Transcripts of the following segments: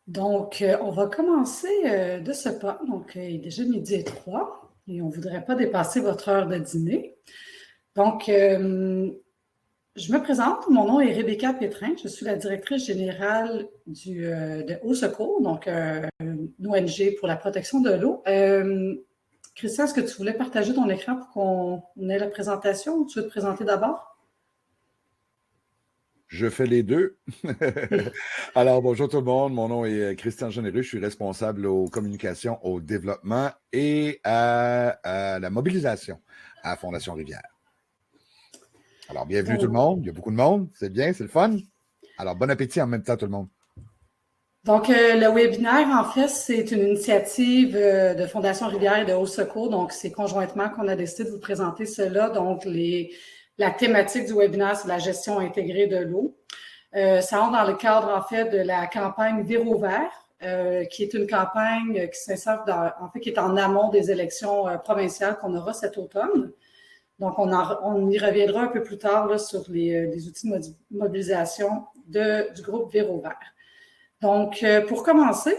On va commencer de ce pas. Il est déjà midi et 3 et on ne voudrait pas dépasser votre heure de dîner. Je me présente. Mon nom est Rebecca Pétrin. Je suis la directrice générale de Eau Secours, une ONG pour la protection de l'eau. Christian, est-ce que tu voulais partager ton écran pour qu'on ait la présentation ou tu veux te présenter d'abord? Je fais les deux. Alors, bonjour tout le monde. Mon nom est Christian Généreux. Je suis responsable aux communications, au développement et à la mobilisation à la Fondation Rivière. Alors, bienvenue tout le monde. Il y a beaucoup de monde. C'est bien, c'est le fun. Alors, bon appétit en même temps tout le monde. Le webinaire, en fait, c'est une initiative de Fondation Rivière et de Eau Secours. Donc, c'est conjointement qu'on a décidé de vous présenter cela. La thématique du webinaire, c'est la gestion intégrée de l'eau. Ça rentre dans le cadre, en fait, de la campagne Véro vert, qui est une campagne qui s'insère qui est en amont des élections provinciales qu'on aura cet automne. Donc, on y reviendra un peu plus tard là, sur les outils de mobilisation du groupe Véro vert. Donc, pour commencer,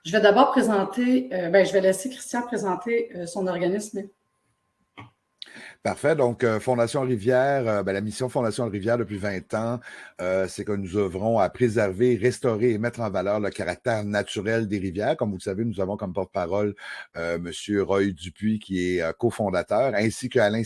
je vais d'abord je vais laisser Christian présenter son organisme. Parfait. Donc, Fondation Rivière, la mission Fondation Rivière depuis 20 ans, c'est que nous œuvrons à préserver, restaurer et mettre en valeur le caractère naturel des rivières. Comme vous le savez, nous avons comme porte-parole M. Roy Dupuis, qui est cofondateur, ainsi qu'Alain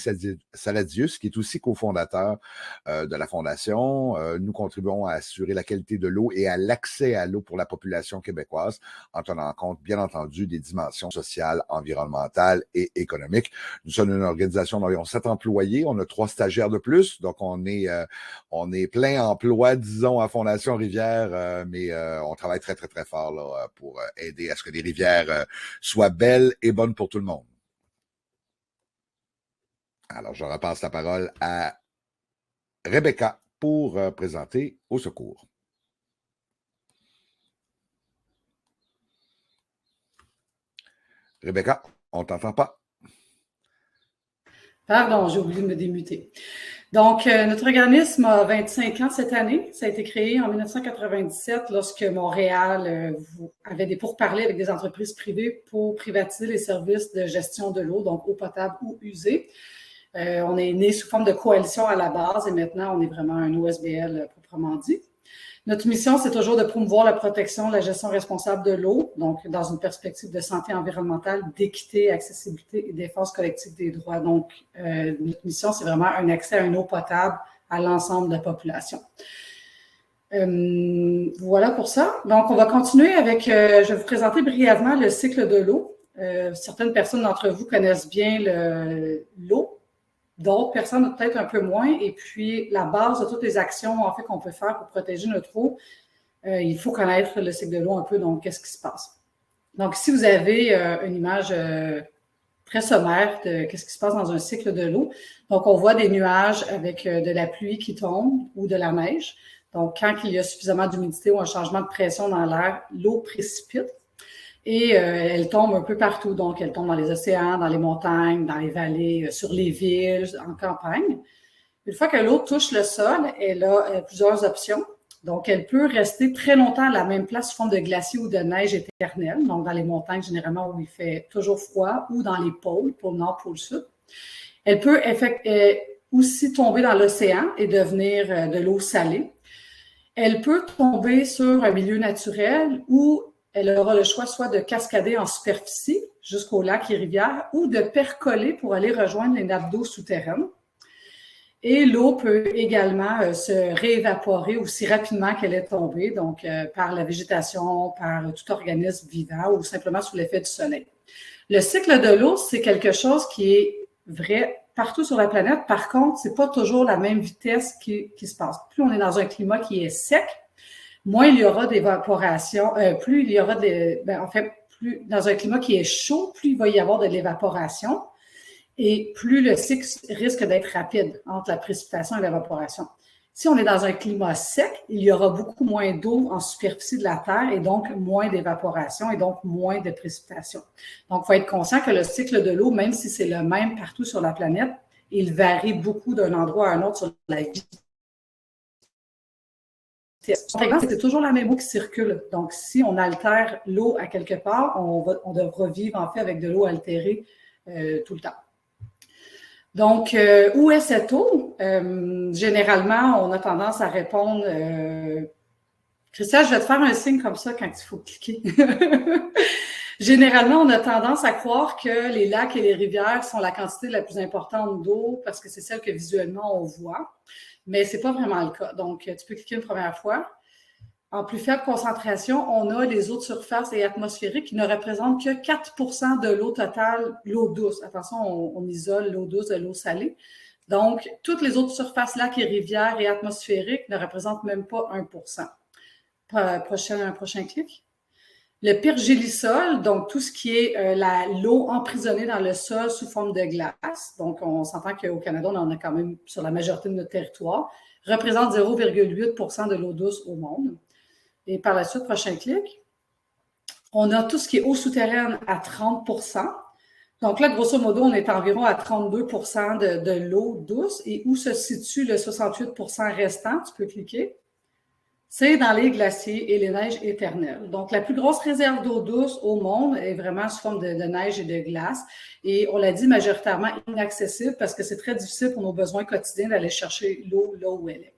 Saladius, qui est aussi cofondateur de la Fondation. Nous contribuons à assurer la qualité de l'eau et à l'accès à l'eau pour la population québécoise, en tenant compte, bien entendu, des dimensions sociales, environnementales et économiques. Nous sommes une organisation d'environ 7 employés. On a 3 stagiaires de plus. Donc, on est plein emploi, disons, à Fondation Rivière, mais on travaille très, très, très fort là, pour aider à ce que les rivières soient belles et bonnes pour tout le monde. Alors, je repasse la parole à Rebecca pour présenter Eau Secours. Rebecca, on ne t'entend pas. Pardon, j'ai oublié de me démuter. Donc, notre organisme a 25 ans cette année. Ça a été créé en 1997 lorsque Montréal avait des pourparlers avec des entreprises privées pour privatiser les services de gestion de l'eau, donc eau potable ou usée. On est né sous forme de coalition à la base et maintenant, on est vraiment un OSBL proprement dit. Notre mission, c'est toujours de promouvoir la protection, la gestion responsable de l'eau, donc dans une perspective de santé environnementale, d'équité, accessibilité et défense collective des droits. Donc, notre mission, c'est vraiment un accès à une eau potable à l'ensemble de la population. Voilà pour ça. Donc, on va continuer avec, je vais vous présenter brièvement le cycle de l'eau. Certaines personnes d'entre vous connaissent bien l'eau. D'autres personnes, peut-être un peu moins. Et puis, la base de toutes les actions, en fait, qu'on peut faire pour protéger notre eau, il faut connaître le cycle de l'eau un peu. Donc, qu'est-ce qui se passe? Donc, ici, vous avez une image très sommaire de qu'est-ce qui se passe dans un cycle de l'eau. Donc, on voit des nuages avec de la pluie qui tombe ou de la neige. Donc, quand il y a suffisamment d'humidité ou un changement de pression dans l'air, l'eau précipite. Et elle tombe un peu partout. Donc, elle tombe dans les océans, dans les montagnes, dans les vallées, sur les villes, en campagne. Une fois que l'eau touche le sol, elle a plusieurs options. Donc, elle peut rester très longtemps à la même place sous forme de glacier ou de neige éternelle. Donc, dans les montagnes, généralement, où il fait toujours froid, ou dans les pôles, pôle nord, pôle sud. Elle peut aussi tomber dans l'océan et devenir de l'eau salée. Elle peut tomber sur un milieu naturel ou elle aura le choix soit de cascader en superficie jusqu'aux lacs et rivières ou de percoler pour aller rejoindre les nappes d'eau souterraines. Et l'eau peut également se réévaporer aussi rapidement qu'elle est tombée, donc par la végétation, par tout organisme vivant ou simplement sous l'effet du soleil. Le cycle de l'eau, c'est quelque chose qui est vrai partout sur la planète. Par contre, c'est pas toujours la même vitesse qui se passe. Plus on est dans un climat qui est sec, moins il y aura d'évaporation, plus il y aura plus dans un climat qui est chaud, plus il va y avoir de l'évaporation et plus le cycle risque d'être rapide entre la précipitation et l'évaporation. Si on est dans un climat sec, il y aura beaucoup moins d'eau en superficie de la Terre et donc moins d'évaporation et donc moins de précipitation. Donc, il faut être conscient que le cycle de l'eau, même si c'est le même partout sur la planète, il varie beaucoup d'un endroit à un autre sur la vie C'est toujours la même eau qui circule. Donc, si on altère l'eau à quelque part, on devra vivre en fait avec de l'eau altérée tout le temps. Donc, où est cette eau? Généralement, on a tendance à répondre Christian, je vais te faire un signe comme ça quand il faut cliquer. Généralement, on a tendance à croire que les lacs et les rivières sont la quantité la plus importante d'eau parce que c'est celle que visuellement on voit, mais ce n'est pas vraiment le cas. Donc, tu peux cliquer une première fois. En plus faible concentration, on a les eaux de surface et atmosphériques qui ne représentent que 4 de l'eau totale, l'eau douce. Attention, on isole l'eau douce de l'eau salée. Donc, toutes les eaux de surface, lacs et rivières et atmosphériques ne représentent même pas 1 Prochain clic. Le pergélisol, donc tout ce qui est l'eau emprisonnée dans le sol sous forme de glace, donc on s'entend qu'au Canada, on en a quand même sur la majorité de notre territoire, représente 0,8 de l'eau douce au monde. Et par la suite, prochain clic, on a tout ce qui est eau souterraine à 30 Donc là, grosso modo, on est environ à 32 de l'eau douce. Et où se situe le 68 restant? Tu peux cliquer. C'est dans les glaciers et les neiges éternelles. Donc, la plus grosse réserve d'eau douce au monde est vraiment sous forme de neige et de glace. Et on l'a dit, majoritairement inaccessible parce que c'est très difficile pour nos besoins quotidiens d'aller chercher l'eau là où elle est.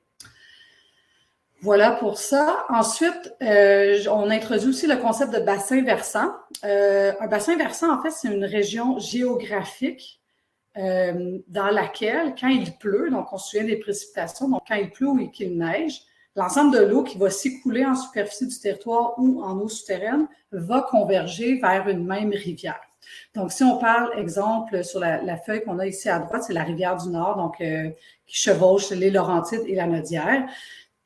Voilà pour ça. Ensuite, on introduit aussi le concept de bassin versant. Un bassin versant, en fait, c'est une région géographique dans laquelle, quand il pleut, donc on se souvient des précipitations, donc quand il pleut ou qu'il neige, l'ensemble de l'eau qui va s'écouler en superficie du territoire ou en eau souterraine va converger vers une même rivière. Donc, si on parle, exemple, sur la feuille qu'on a ici à droite, c'est la rivière du Nord, donc qui chevauche les Laurentides et la Nodière.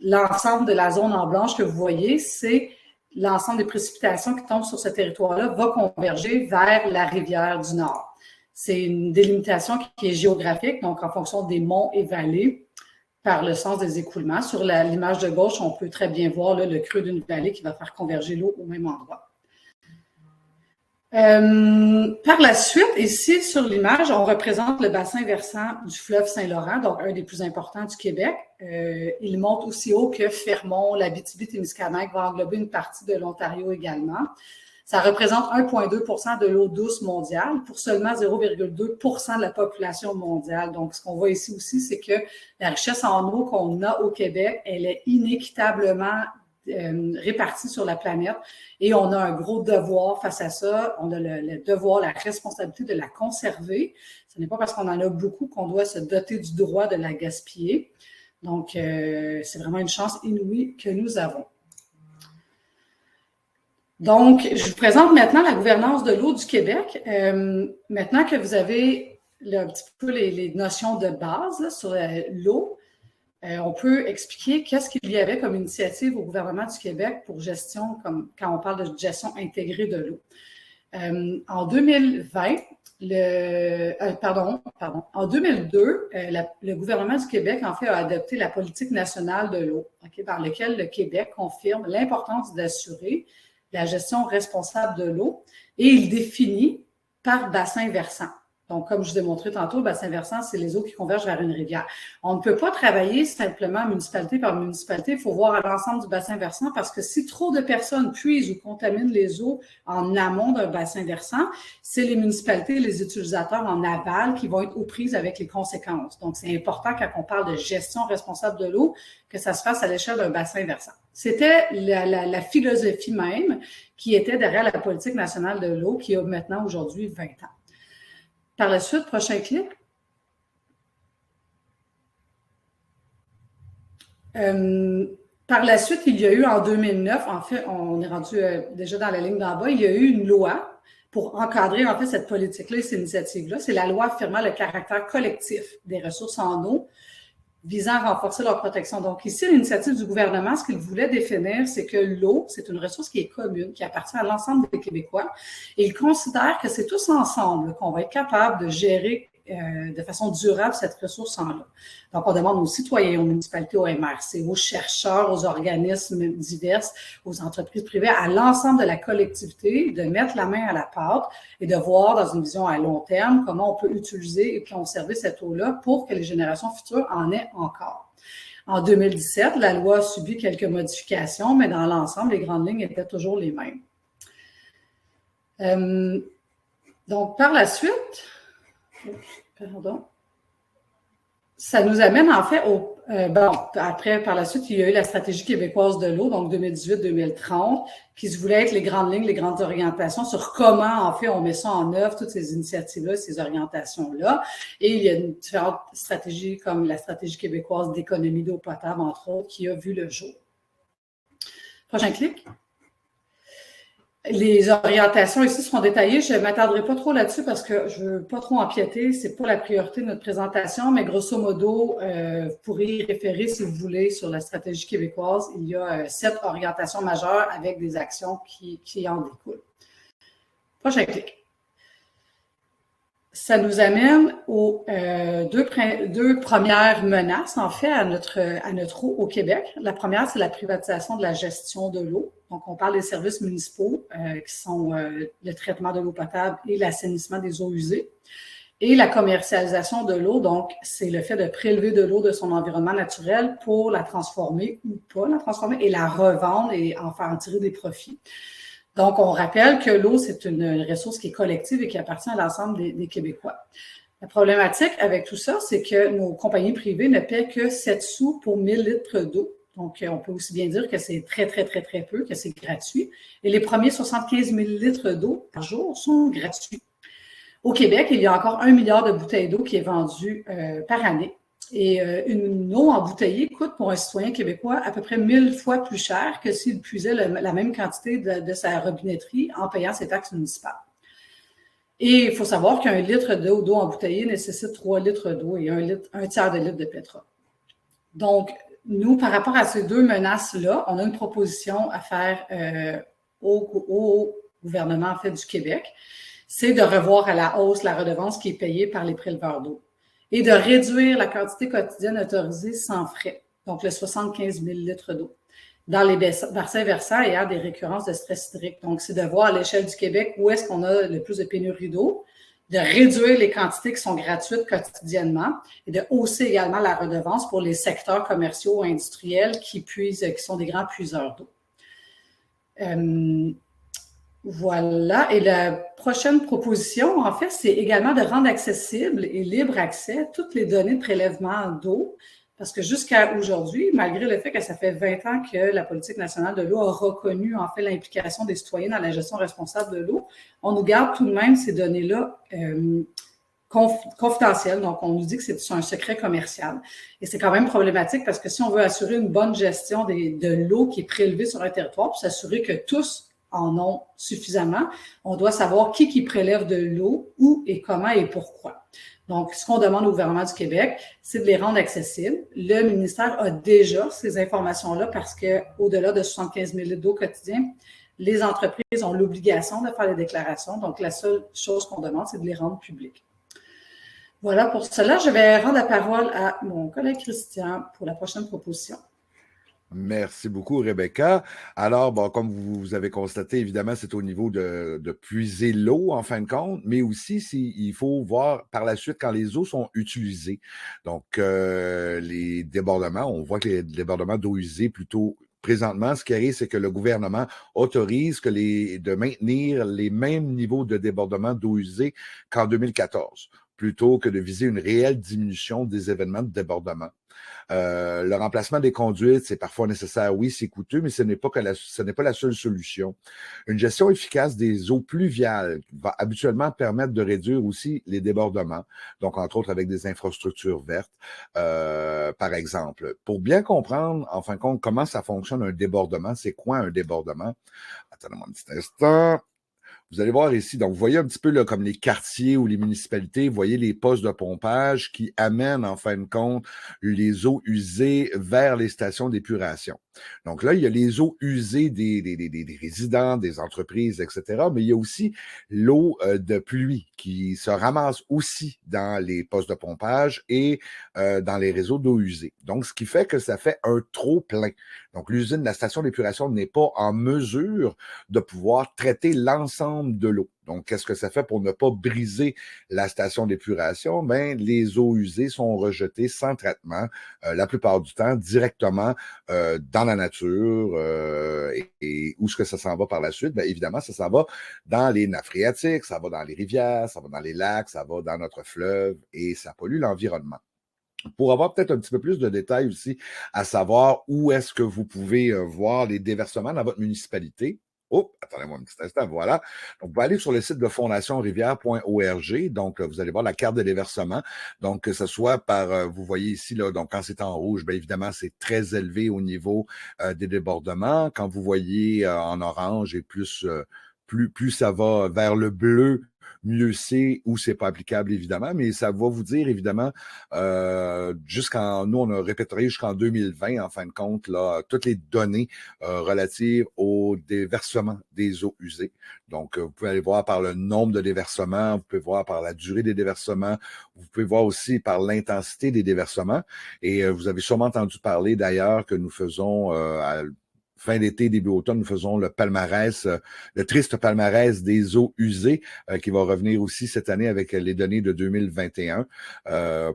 L'ensemble de la zone en blanche que vous voyez, c'est l'ensemble des précipitations qui tombent sur ce territoire-là va converger vers la rivière du Nord. C'est une délimitation qui est géographique, donc en fonction des monts et vallées, par le sens des écoulements. Sur l'image de gauche, on peut très bien voir là, le creux d'une vallée qui va faire converger l'eau au même endroit. Par la suite, ici sur l'image, on représente le bassin versant du fleuve Saint-Laurent, donc un des plus importants du Québec. Il monte aussi haut que Fermont, l'Abitibi-Témiscamingue va englober une partie de l'Ontario également. Ça représente 1,2 de l'eau douce mondiale pour seulement 0,2 de la population mondiale. Donc, ce qu'on voit ici aussi, c'est que la richesse en eau qu'on a au Québec, elle est inéquitablement répartis sur la planète et on a un gros devoir face à ça. On a le devoir, la responsabilité de la conserver. Ce n'est pas parce qu'on en a beaucoup qu'on doit se doter du droit de la gaspiller. Donc, c'est vraiment une chance inouïe que nous avons. Donc, je vous présente maintenant la gouvernance de l'eau du Québec. Maintenant que vous avez un petit peu les notions de base là, sur l'eau, on peut expliquer qu'est-ce qu'il y avait comme initiative au gouvernement du Québec pour gestion, comme quand on parle de gestion intégrée de l'eau. En 2020, en 2002, le gouvernement du Québec, en fait, a adopté la politique nationale de l'eau, par laquelle le Québec confirme l'importance d'assurer la gestion responsable de l'eau et il définit par bassin versant. Donc, comme je vous ai montré tantôt, le bassin versant, c'est les eaux qui convergent vers une rivière. On ne peut pas travailler simplement municipalité par municipalité. Il faut voir l'ensemble du bassin versant parce que si trop de personnes puisent ou contaminent les eaux en amont d'un bassin versant, c'est les municipalités, les utilisateurs en aval qui vont être aux prises avec les conséquences. Donc, c'est important quand on parle de gestion responsable de l'eau que ça se fasse à l'échelle d'un bassin versant. C'était la philosophie même qui était derrière la politique nationale de l'eau qui a maintenant aujourd'hui 20 ans. Par la suite, prochain clic. Par la suite, il y a eu en 2009, en fait, on est rendu déjà dans la ligne d'en bas, il y a eu une loi pour encadrer en fait cette politique-là et cette initiative-là. C'est la loi affirmant le caractère collectif des ressources en eau visant à renforcer leur protection. Donc ici, l'initiative du gouvernement, ce qu'il voulait définir, c'est que l'eau, c'est une ressource qui est commune, qui appartient à l'ensemble des Québécois. Et il considère que c'est tous ensemble qu'on va être capable de gérer de façon durable cette ressource en eau. Donc, on demande aux citoyens, aux municipalités, aux MRC, aux chercheurs, aux organismes divers, aux entreprises privées, à l'ensemble de la collectivité, de mettre la main à la pâte et de voir dans une vision à long terme comment on peut utiliser et conserver cette eau-là pour que les générations futures en aient encore. En 2017, la loi a subi quelques modifications, mais dans l'ensemble, les grandes lignes étaient toujours les mêmes. Donc, par la suite, ça nous amène en fait après, par la suite, il y a eu la stratégie québécoise de l'eau, donc 2018-2030, qui se voulait être les grandes lignes, les grandes orientations sur comment, en fait, on met ça en œuvre, toutes ces initiatives-là, ces orientations-là. Et il y a différentes stratégies, comme la stratégie québécoise d'économie d'eau potable, entre autres, qui a vu le jour. Prochain clic. Les orientations ici seront détaillées. Je ne m'attarderai pas trop là-dessus parce que je ne veux pas trop empiéter. Ce n'est pas la priorité de notre présentation, mais grosso modo, vous pourrez y référer si vous voulez sur la stratégie québécoise. Il y a 7 orientations majeures avec des actions qui en découlent. Prochain clic. Ça nous amène aux deux premières menaces, en fait, à notre eau au Québec. La première, c'est la privatisation de la gestion de l'eau. Donc, on parle des services municipaux qui sont le traitement de l'eau potable et l'assainissement des eaux usées. Et la commercialisation de l'eau, donc, c'est le fait de prélever de l'eau de son environnement naturel pour la transformer ou pas la transformer et la revendre et en tirer des profits. Donc, on rappelle que l'eau, c'est une ressource qui est collective et qui appartient à l'ensemble des Québécois. La problématique avec tout ça, c'est que nos compagnies privées ne paient que 7 sous pour 1000 litres d'eau. Donc, on peut aussi bien dire que c'est très, très, très, très peu, que c'est gratuit. Et les premiers 75 000 litres d'eau par jour sont gratuits. Au Québec, il y a encore 1 milliard de bouteilles d'eau qui est vendue par année. Et une eau embouteillée coûte pour un citoyen québécois à peu près 1000 fois plus cher que s'il puisait la même quantité de sa robinetterie en payant ses taxes municipales. Et il faut savoir qu'un litre d'eau embouteillée nécessite 3 litres d'eau et un tiers de litre de pétrole. Donc, nous, par rapport à ces deux menaces-là, on a une proposition à faire au gouvernement en fait, du Québec. C'est de revoir à la hausse la redevance qui est payée par les préleveurs d'eau et de réduire la quantité quotidienne autorisée sans frais, donc le 75 000 litres d'eau, dans les bassins versants et à des récurrences de stress hydrique. Donc, c'est de voir à l'échelle du Québec où est-ce qu'on a le plus de pénurie d'eau, de réduire les quantités qui sont gratuites quotidiennement et de hausser également la redevance pour les secteurs commerciaux ou industriels qui sont des grands puiseurs d'eau. Voilà. Et la prochaine proposition, en fait, c'est également de rendre accessible et libre accès toutes les données de prélèvement d'eau, parce que jusqu'à aujourd'hui, malgré le fait que ça fait 20 ans que la politique nationale de l'eau a reconnu, en fait, l'implication des citoyens dans la gestion responsable de l'eau, on nous garde tout de même ces données-là confidentielles. Donc, on nous dit que c'est un secret commercial. Et c'est quand même problématique parce que si on veut assurer une bonne gestion de l'eau qui est prélevée sur un territoire, pour s'assurer que tous en ont suffisamment, on doit savoir qui prélève de l'eau, où et comment et pourquoi. Donc, ce qu'on demande au gouvernement du Québec, c'est de les rendre accessibles. Le ministère a déjà ces informations-là parce qu'au-delà de 75 000 litres d'eau quotidien, les entreprises ont l'obligation de faire les déclarations. Donc, la seule chose qu'on demande, c'est de les rendre publiques. Voilà pour cela. Je vais rendre la parole à mon collègue Christian pour la prochaine proposition. Merci beaucoup, Rebecca. Alors, bon, comme vous avez constaté, évidemment, c'est au niveau de puiser l'eau, en fin de compte, mais aussi, il faut voir par la suite quand les eaux sont utilisées. Donc, les débordements, on voit que les débordements d'eau usée, plutôt présentement, ce qui arrive, c'est que le gouvernement autorise de maintenir les mêmes niveaux de débordement d'eau usée qu'en 2014, plutôt que de viser une réelle diminution des événements de débordement. Le remplacement des conduites, c'est parfois nécessaire, oui, c'est coûteux, mais ce n'est pas la seule solution. Une gestion efficace des eaux pluviales va habituellement permettre de réduire aussi les débordements, donc entre autres avec des infrastructures vertes, par exemple. Pour bien comprendre, en fin de compte, comment ça fonctionne un débordement, c'est quoi un débordement? Attendez-moi un petit instant. Vous allez voir ici, donc vous voyez un petit peu là, comme les quartiers ou les municipalités, vous voyez les postes de pompage qui amènent en fin de compte les eaux usées vers les stations d'épuration. Donc là, il y a les eaux usées des résidents, des entreprises, etc. Mais il y a aussi l'eau de pluie qui se ramasse aussi dans les postes de pompage et dans les réseaux d'eau usée. Donc, ce qui fait que ça fait un trop plein. Donc, la station d'épuration n'est pas en mesure de pouvoir traiter l'ensemble de l'eau. Donc, qu'est-ce que ça fait pour ne pas briser la station d'épuration? Ben, les eaux usées sont rejetées sans traitement, la plupart du temps, directement dans la nature. Et où est-ce que ça s'en va par la suite? Ben, évidemment, ça s'en va dans les nappes phréatiques, ça va dans les rivières, ça va dans les lacs, ça va dans notre fleuve et ça pollue l'environnement. Pour avoir peut-être un petit peu plus de détails aussi, à savoir où est-ce que vous pouvez voir les déversements dans votre municipalité. Oh, attendez-moi un petit instant, voilà. Donc, vous pouvez aller sur le site de fondationrivière.org. Donc, vous allez voir la carte de déversement. Donc, que ce soit par, vous voyez ici, là, donc quand c'est en rouge, bien évidemment, c'est très élevé au niveau des débordements. Quand vous voyez en orange et plus ça va vers le bleu, mieux c'est, où c'est pas applicable, évidemment, mais ça va vous dire, évidemment, nous, on a répertorié jusqu'en 2020, en fin de compte, là, toutes les données relatives au déversement des eaux usées. Donc, vous pouvez aller voir par le nombre de déversements, vous pouvez voir par la durée des déversements, vous pouvez voir aussi par l'intensité des déversements. Et vous avez sûrement entendu parler, d'ailleurs, que nous faisons fin d'été, début automne, nous faisons le palmarès, le triste palmarès des eaux usées, qui va revenir aussi cette année avec les données de 2021,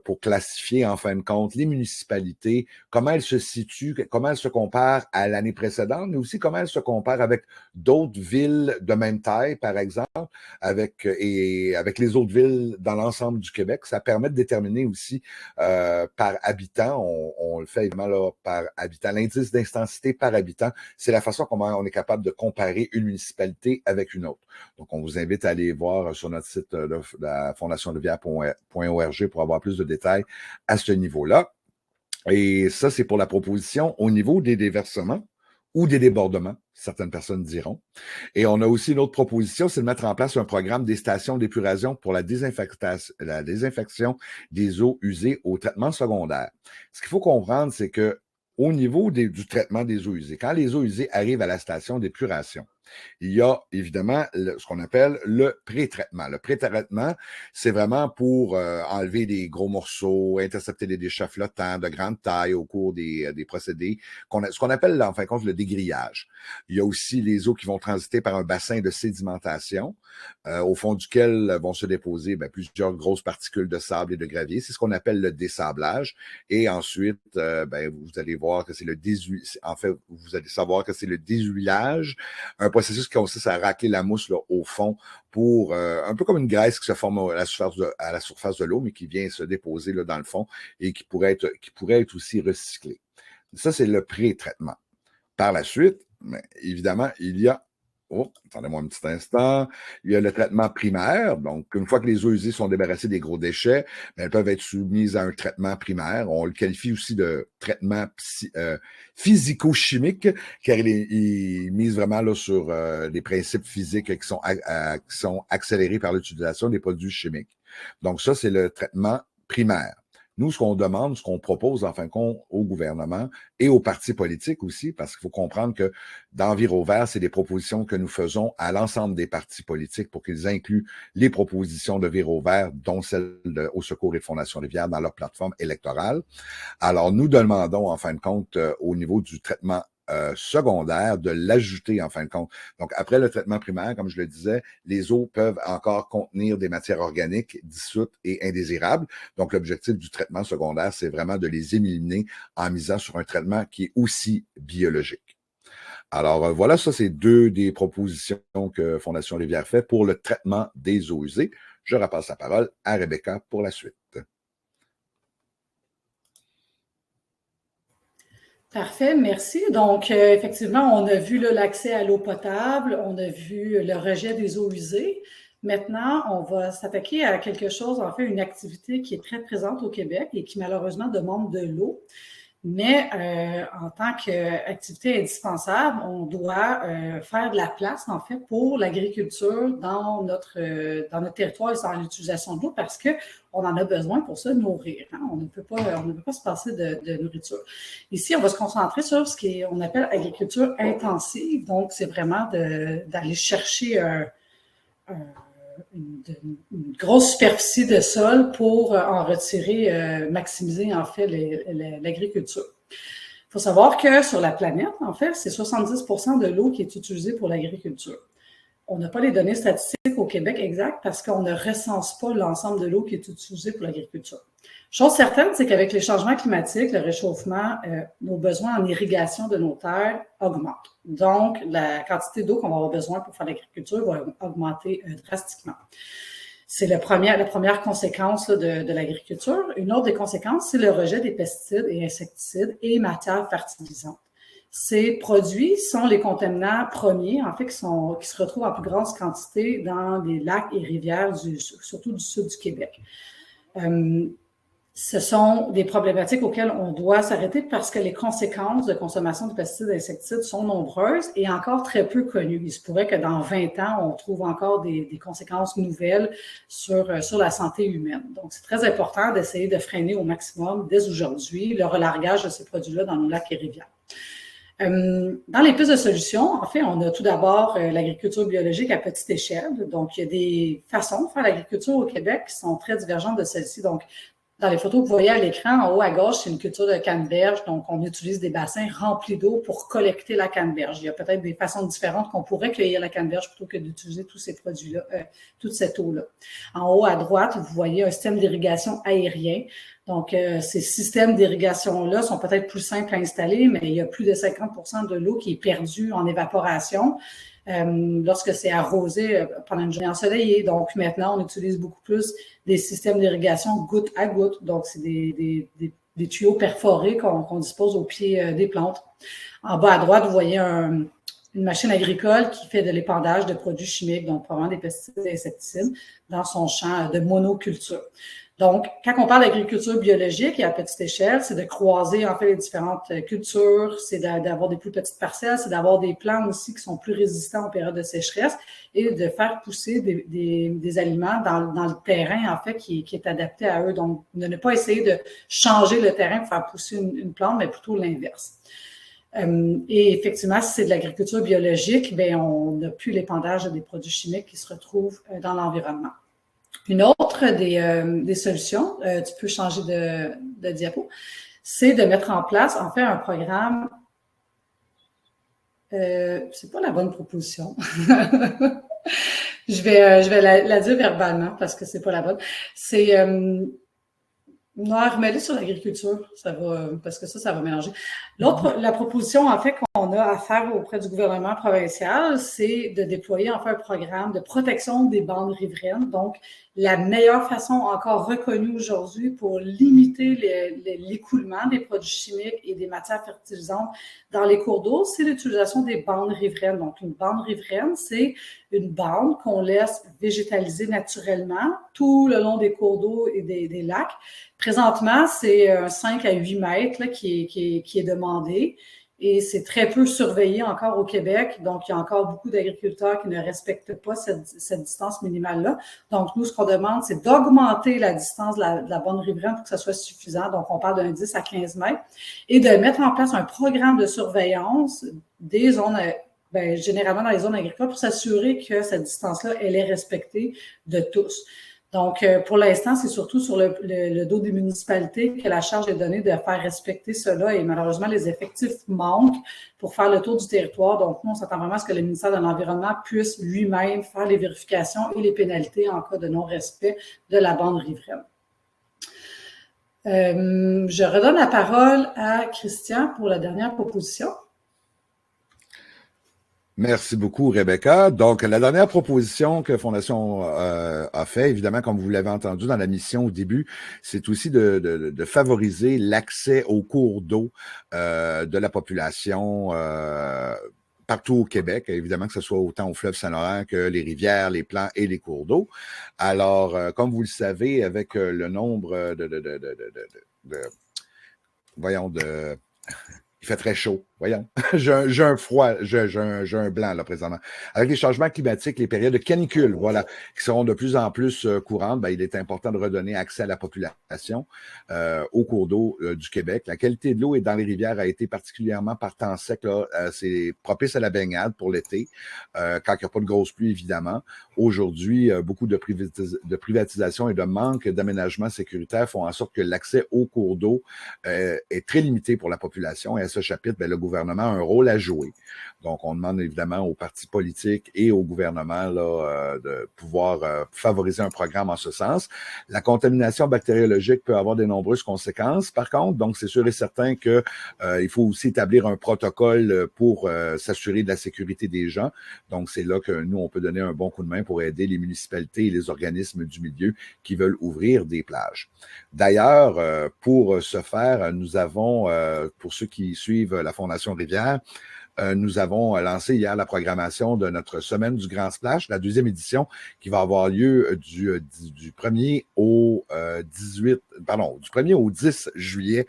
pour classifier en fin de compte les municipalités, comment elles se situent, comment elles se comparent à l'année précédente, mais aussi comment elles se comparent avec d'autres villes de même taille, par exemple, avec les autres villes dans l'ensemble du Québec. Ça permet de déterminer aussi par habitant, on le fait évidemment là, par habitant, l'indice d'intensité par habitant. C'est la façon comment on est capable de comparer une municipalité avec une autre. Donc, on vous invite à aller voir sur notre site de la fondationrivière.org pour avoir plus de détails à ce niveau-là. Et ça, c'est pour la proposition au niveau des déversements ou des débordements, certaines personnes diront. Et on a aussi une autre proposition, c'est de mettre en place un programme des stations d'épuration pour la désinfection des eaux usées au traitement secondaire. Ce qu'il faut comprendre, c'est que au niveau du traitement des eaux usées, quand les eaux usées arrivent à la station d'épuration, il y a évidemment ce qu'on appelle le pré-traitement. Le pré-traitement, c'est vraiment pour enlever des gros morceaux, intercepter des déchets flottants de grande taille au cours des procédés, ce qu'on appelle en fin de compte le dégrillage. Il y a aussi les eaux qui vont transiter par un bassin de sédimentation, au fond duquel vont se déposer plusieurs grosses particules de sable et de gravier. C'est ce qu'on appelle le dessablage. Et ensuite, vous allez voir que c'est vous allez savoir que c'est le déshuilage, un processus qui consiste à racler la mousse là, au fond pour un peu comme une graisse qui se forme à la surface de l'eau, mais qui vient se déposer là, dans le fond et qui pourrait être aussi recyclé. Ça, c'est le pré-traitement. Par la suite, évidemment, il y a attendez-moi un petit instant. Il y a le traitement primaire. Donc, une fois que les eaux usées sont débarrassées des gros déchets, elles peuvent être soumises à un traitement primaire. On le qualifie aussi de traitement physico-chimique, car il mise vraiment là, sur des principes physiques qui sont accélérés par l'utilisation des produits chimiques. Donc, ça, c'est le traitement primaire. Nous, ce qu'on demande, ce qu'on propose, en fin de compte, au gouvernement et aux partis politiques aussi, parce qu'il faut comprendre que dans Viro Vert, c'est des propositions que nous faisons à l'ensemble des partis politiques pour qu'ils incluent les propositions de Viro Vert, dont celle Au Secours et de Fondation Rivière, dans leur plateforme électorale. Alors, nous demandons, en fin de compte, au niveau du traitement secondaire, de l'ajouter en fin de compte. Donc, après le traitement primaire, comme je le disais, les eaux peuvent encore contenir des matières organiques dissoutes et indésirables. Donc, l'objectif du traitement secondaire, c'est vraiment de les éliminer en misant sur un traitement qui est aussi biologique. Alors, voilà, ça, c'est deux des propositions que Fondation Rivière fait pour le traitement des eaux usées. Je repasse la parole à Rebecca pour la suite. Parfait, merci. Donc, effectivement, on a vu l'accès à l'eau potable, on a vu le rejet des eaux usées. Maintenant, on va s'attaquer à quelque chose, en fait, une activité qui est très présente au Québec et qui malheureusement demande de l'eau. Mais en tant qu'activité indispensable, on doit faire de la place, en fait, pour l'agriculture dans notre territoire et dans l'utilisation de l'eau parce qu'on en a besoin pour se nourrir. Hein? On ne peut pas se passer de nourriture. Ici, on va se concentrer sur ce qu'on appelle agriculture intensive. Donc, c'est vraiment d'aller chercher une grosse superficie de sol pour en retirer, maximiser en fait l'agriculture. Il faut savoir que sur la planète, en fait, c'est 70% de l'eau qui est utilisée pour l'agriculture. on n'a pas les données statistiques au Québec exactes parce qu'on ne recense pas l'ensemble de l'eau qui est utilisée pour l'agriculture. Chose certaine, c'est qu'avec les changements climatiques, le réchauffement, nos besoins en irrigation de nos terres augmentent. Donc, la quantité d'eau qu'on va avoir besoin pour faire l'agriculture va augmenter drastiquement. C'est la première conséquence là, de l'agriculture. Une autre des conséquences, c'est le rejet des pesticides et insecticides et matières fertilisantes. Ces produits sont les contaminants premiers, en fait, qui se retrouvent en plus grande quantité dans les lacs et rivières, surtout du sud du Québec. Ce sont des problématiques auxquelles on doit s'arrêter parce que les conséquences de consommation de pesticides et insecticides sont nombreuses et encore très peu connues. Il se pourrait que dans 20 ans, on trouve encore des conséquences nouvelles sur la santé humaine. Donc, c'est très important d'essayer de freiner au maximum, dès aujourd'hui, le relargage de ces produits-là dans nos lacs et rivières. Dans les pistes de solutions, en fait, on a tout d'abord l'agriculture biologique à petite échelle. Donc, il y a des façons de faire l'agriculture au Québec qui sont très divergentes de celle-ci. Donc, dans les photos que vous voyez à l'écran, en haut à gauche, c'est une culture de canneberge. Donc, on utilise des bassins remplis d'eau pour collecter la canneberge. Il y a peut-être des façons différentes qu'on pourrait cueillir la canneberge plutôt que d'utiliser tous ces produits-là, toute cette eau-là. En haut à droite, vous voyez un système d'irrigation aérien. Donc, ces systèmes d'irrigation-là sont peut-être plus simples à installer, mais il y a plus de 50% de l'eau qui est perdue en évaporation. Lorsque c'est arrosé pendant une journée ensoleillée. Donc, maintenant, on utilise beaucoup plus des systèmes d'irrigation goutte à goutte. Donc, c'est des tuyaux perforés qu'on dispose au pied des plantes. En bas à droite, vous voyez une machine agricole qui fait de l'épandage de produits chimiques, donc probablement des pesticides et insecticides, dans son champ de monoculture. Donc, quand on parle d'agriculture biologique et à petite échelle, c'est de croiser en fait les différentes cultures, c'est d'avoir des plus petites parcelles, c'est d'avoir des plants aussi qui sont plus résistants aux périodes de sécheresse et de faire pousser des aliments dans le terrain en fait qui est adapté à eux. Donc, de ne pas essayer de changer le terrain pour faire pousser une plante, mais plutôt l'inverse. Et effectivement, si c'est de l'agriculture biologique, bien, on n'a plus l'épandage des produits chimiques qui se retrouvent dans l'environnement. Une autre des solutions, tu peux changer de diapo, c'est de mettre en place, en fait, un programme. C'est pas la bonne proposition. Je vais la dire verbalement parce que c'est pas la bonne. C'est non, remettez sur l'agriculture, ça va, parce que ça va mélanger. La proposition, en fait, qu'on a à faire auprès du gouvernement provincial, c'est de déployer, en fait, un programme de protection des bandes riveraines. Donc, la meilleure façon encore reconnue aujourd'hui pour limiter l'écoulement des produits chimiques et des matières fertilisantes dans les cours d'eau, c'est l'utilisation des bandes riveraines. Donc, une bande riveraine, c'est une bande qu'on laisse végétaliser naturellement tout le long des cours d'eau et des lacs. Présentement, c'est 5 à 8 mètres là, qui est demandé et c'est très peu surveillé encore au Québec. Donc, il y a encore beaucoup d'agriculteurs qui ne respectent pas cette distance minimale-là. Donc, nous, ce qu'on demande, c'est d'augmenter la distance de la bande riveraine pour que ça soit suffisant. Donc, on parle d'un 10 à 15 mètres et de mettre en place un programme de surveillance des zones, généralement dans les zones agricoles, pour s'assurer que cette distance-là, elle est respectée de tous. Donc, pour l'instant, c'est surtout sur le dos des municipalités que la charge est donnée de faire respecter cela et malheureusement, les effectifs manquent pour faire le tour du territoire. Donc, nous, on s'attend vraiment à ce que le ministère de l'Environnement puisse lui-même faire les vérifications et les pénalités en cas de non-respect de la bande riveraine. Je redonne la parole à Christian pour la dernière proposition. Merci beaucoup, Rebecca. Donc, la dernière proposition que Fondation a fait, évidemment, comme vous l'avez entendu dans la mission au début, c'est aussi de favoriser l'accès aux cours d'eau de la population partout au Québec, évidemment que ce soit autant au fleuve Saint-Laurent que les rivières, les plans et les cours d'eau. Alors, comme vous le savez, avec le nombre il fait très chaud, voyons. J'ai un froid, j'ai un blanc là présentement. Avec les changements climatiques, les périodes de canicule, voilà, qui seront de plus en plus courantes, il est important de redonner accès à la population aux cours d'eau du Québec. La qualité de l'eau dans les rivières a été particulièrement par temps sec. C'est propice à la baignade pour l'été, quand il n'y a pas de grosse pluie, évidemment. Aujourd'hui, beaucoup de privatisation et de manque d'aménagement sécuritaire font en sorte que l'accès aux cours d'eau est très limité pour la population. Et à ce chapitre, le gouvernement gouvernement a un rôle à jouer. Donc, on demande évidemment aux partis politiques et au gouvernement là, de pouvoir favoriser un programme en ce sens. La contamination bactériologique peut avoir de nombreuses conséquences, par contre. Donc, c'est sûr et certain que il faut aussi établir un protocole pour s'assurer de la sécurité des gens. Donc, c'est là que nous, on peut donner un bon coup de main pour aider les municipalités et les organismes du milieu qui veulent ouvrir des plages. D'ailleurs, pour ce faire, nous avons, pour ceux qui suivent la Fondation Rivière, nous avons lancé hier la programmation de notre semaine du Grand Splash, la 2e édition, qui va avoir lieu du 1er au 10 juillet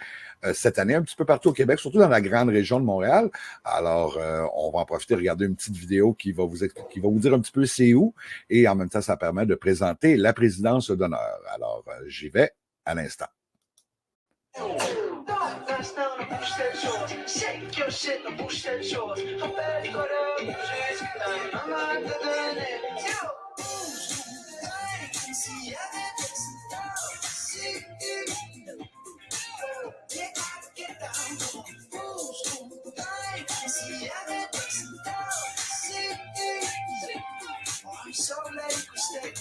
cette année, un petit peu partout au Québec, surtout dans la grande région de Montréal. Alors, on va en profiter, regarder une petite vidéo qui va vous dire un petit peu c'est où, et en même temps, ça permet de présenter la présidence d'honneur. Alors, j'y vais à l'instant. Shake your shit, bouge cette chose. Rappelle-toi le bouger, c'est ta maman te donner. S'il y a des textes, si get down, bouge, s'il y a des textes, I'm so late to stay.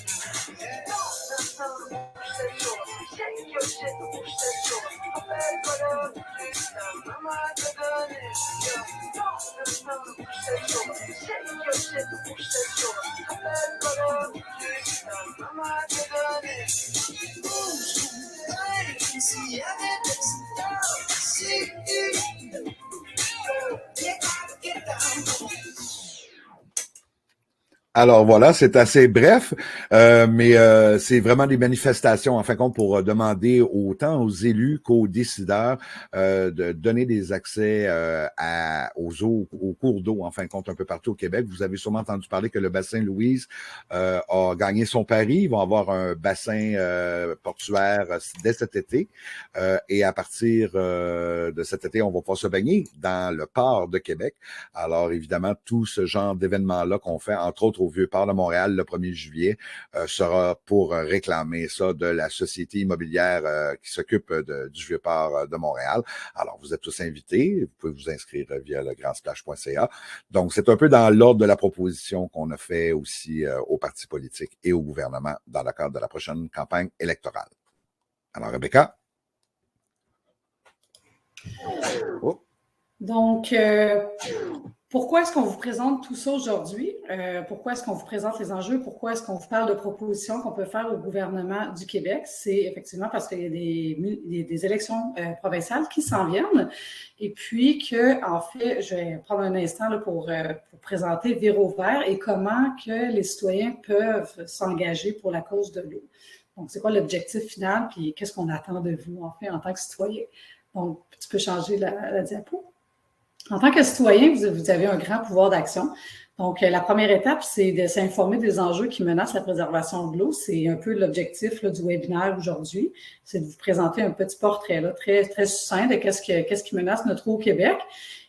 Shake your shit, bouge cette chose. Rappelle-toi le bouger, c'est ta maman te donner. Alors voilà, c'est assez bref, mais c'est vraiment des manifestations, en fin de compte, pour demander autant aux élus qu'aux décideurs de donner des accès aux cours d'eau, en fin de compte, un peu partout au Québec. Vous avez sûrement entendu parler que le bassin Louise a gagné son pari. Ils vont avoir un bassin portuaire dès cet été. Et à partir de cet été, on va pouvoir se baigner dans le port de Québec. Alors, évidemment, tout ce genre d'événements-là qu'on fait, entre autres au Vieux-Port de Montréal le 1er juillet, sera pour réclamer ça de la société immobilière qui s'occupe du Vieux-Port de Montréal. Alors, vous êtes tous invités. Vous pouvez vous inscrire via le grandsplash.ca. Donc, c'est un peu dans l'ordre de la proposition qu'on a fait aussi aux partis politiques et au gouvernement dans le cadre de la prochaine campagne électorale. Alors, Rebecca? Oh. Donc, pourquoi est-ce qu'on vous présente tout ça aujourd'hui? Pourquoi est-ce qu'on vous présente les enjeux? Pourquoi est-ce qu'on vous parle de propositions qu'on peut faire au gouvernement du Québec? C'est effectivement parce qu'il y a des élections provinciales qui s'en viennent. Et puis que, en fait, je vais prendre un instant là, pour présenter Véro Vert et comment que les citoyens peuvent s'engager pour la cause de l'eau. Donc, c'est quoi l'objectif final? Puis qu'est-ce qu'on attend de vous, en fait, en tant que citoyen? Donc, tu peux changer la diapo. En tant que citoyen, vous avez un grand pouvoir d'action. Donc, la première étape, c'est de s'informer des enjeux qui menacent la préservation de l'eau. C'est un peu l'objectif là, du webinaire aujourd'hui. C'est de vous présenter un petit portrait là, très, très succinct de qu'est-ce qui menace notre eau au Québec.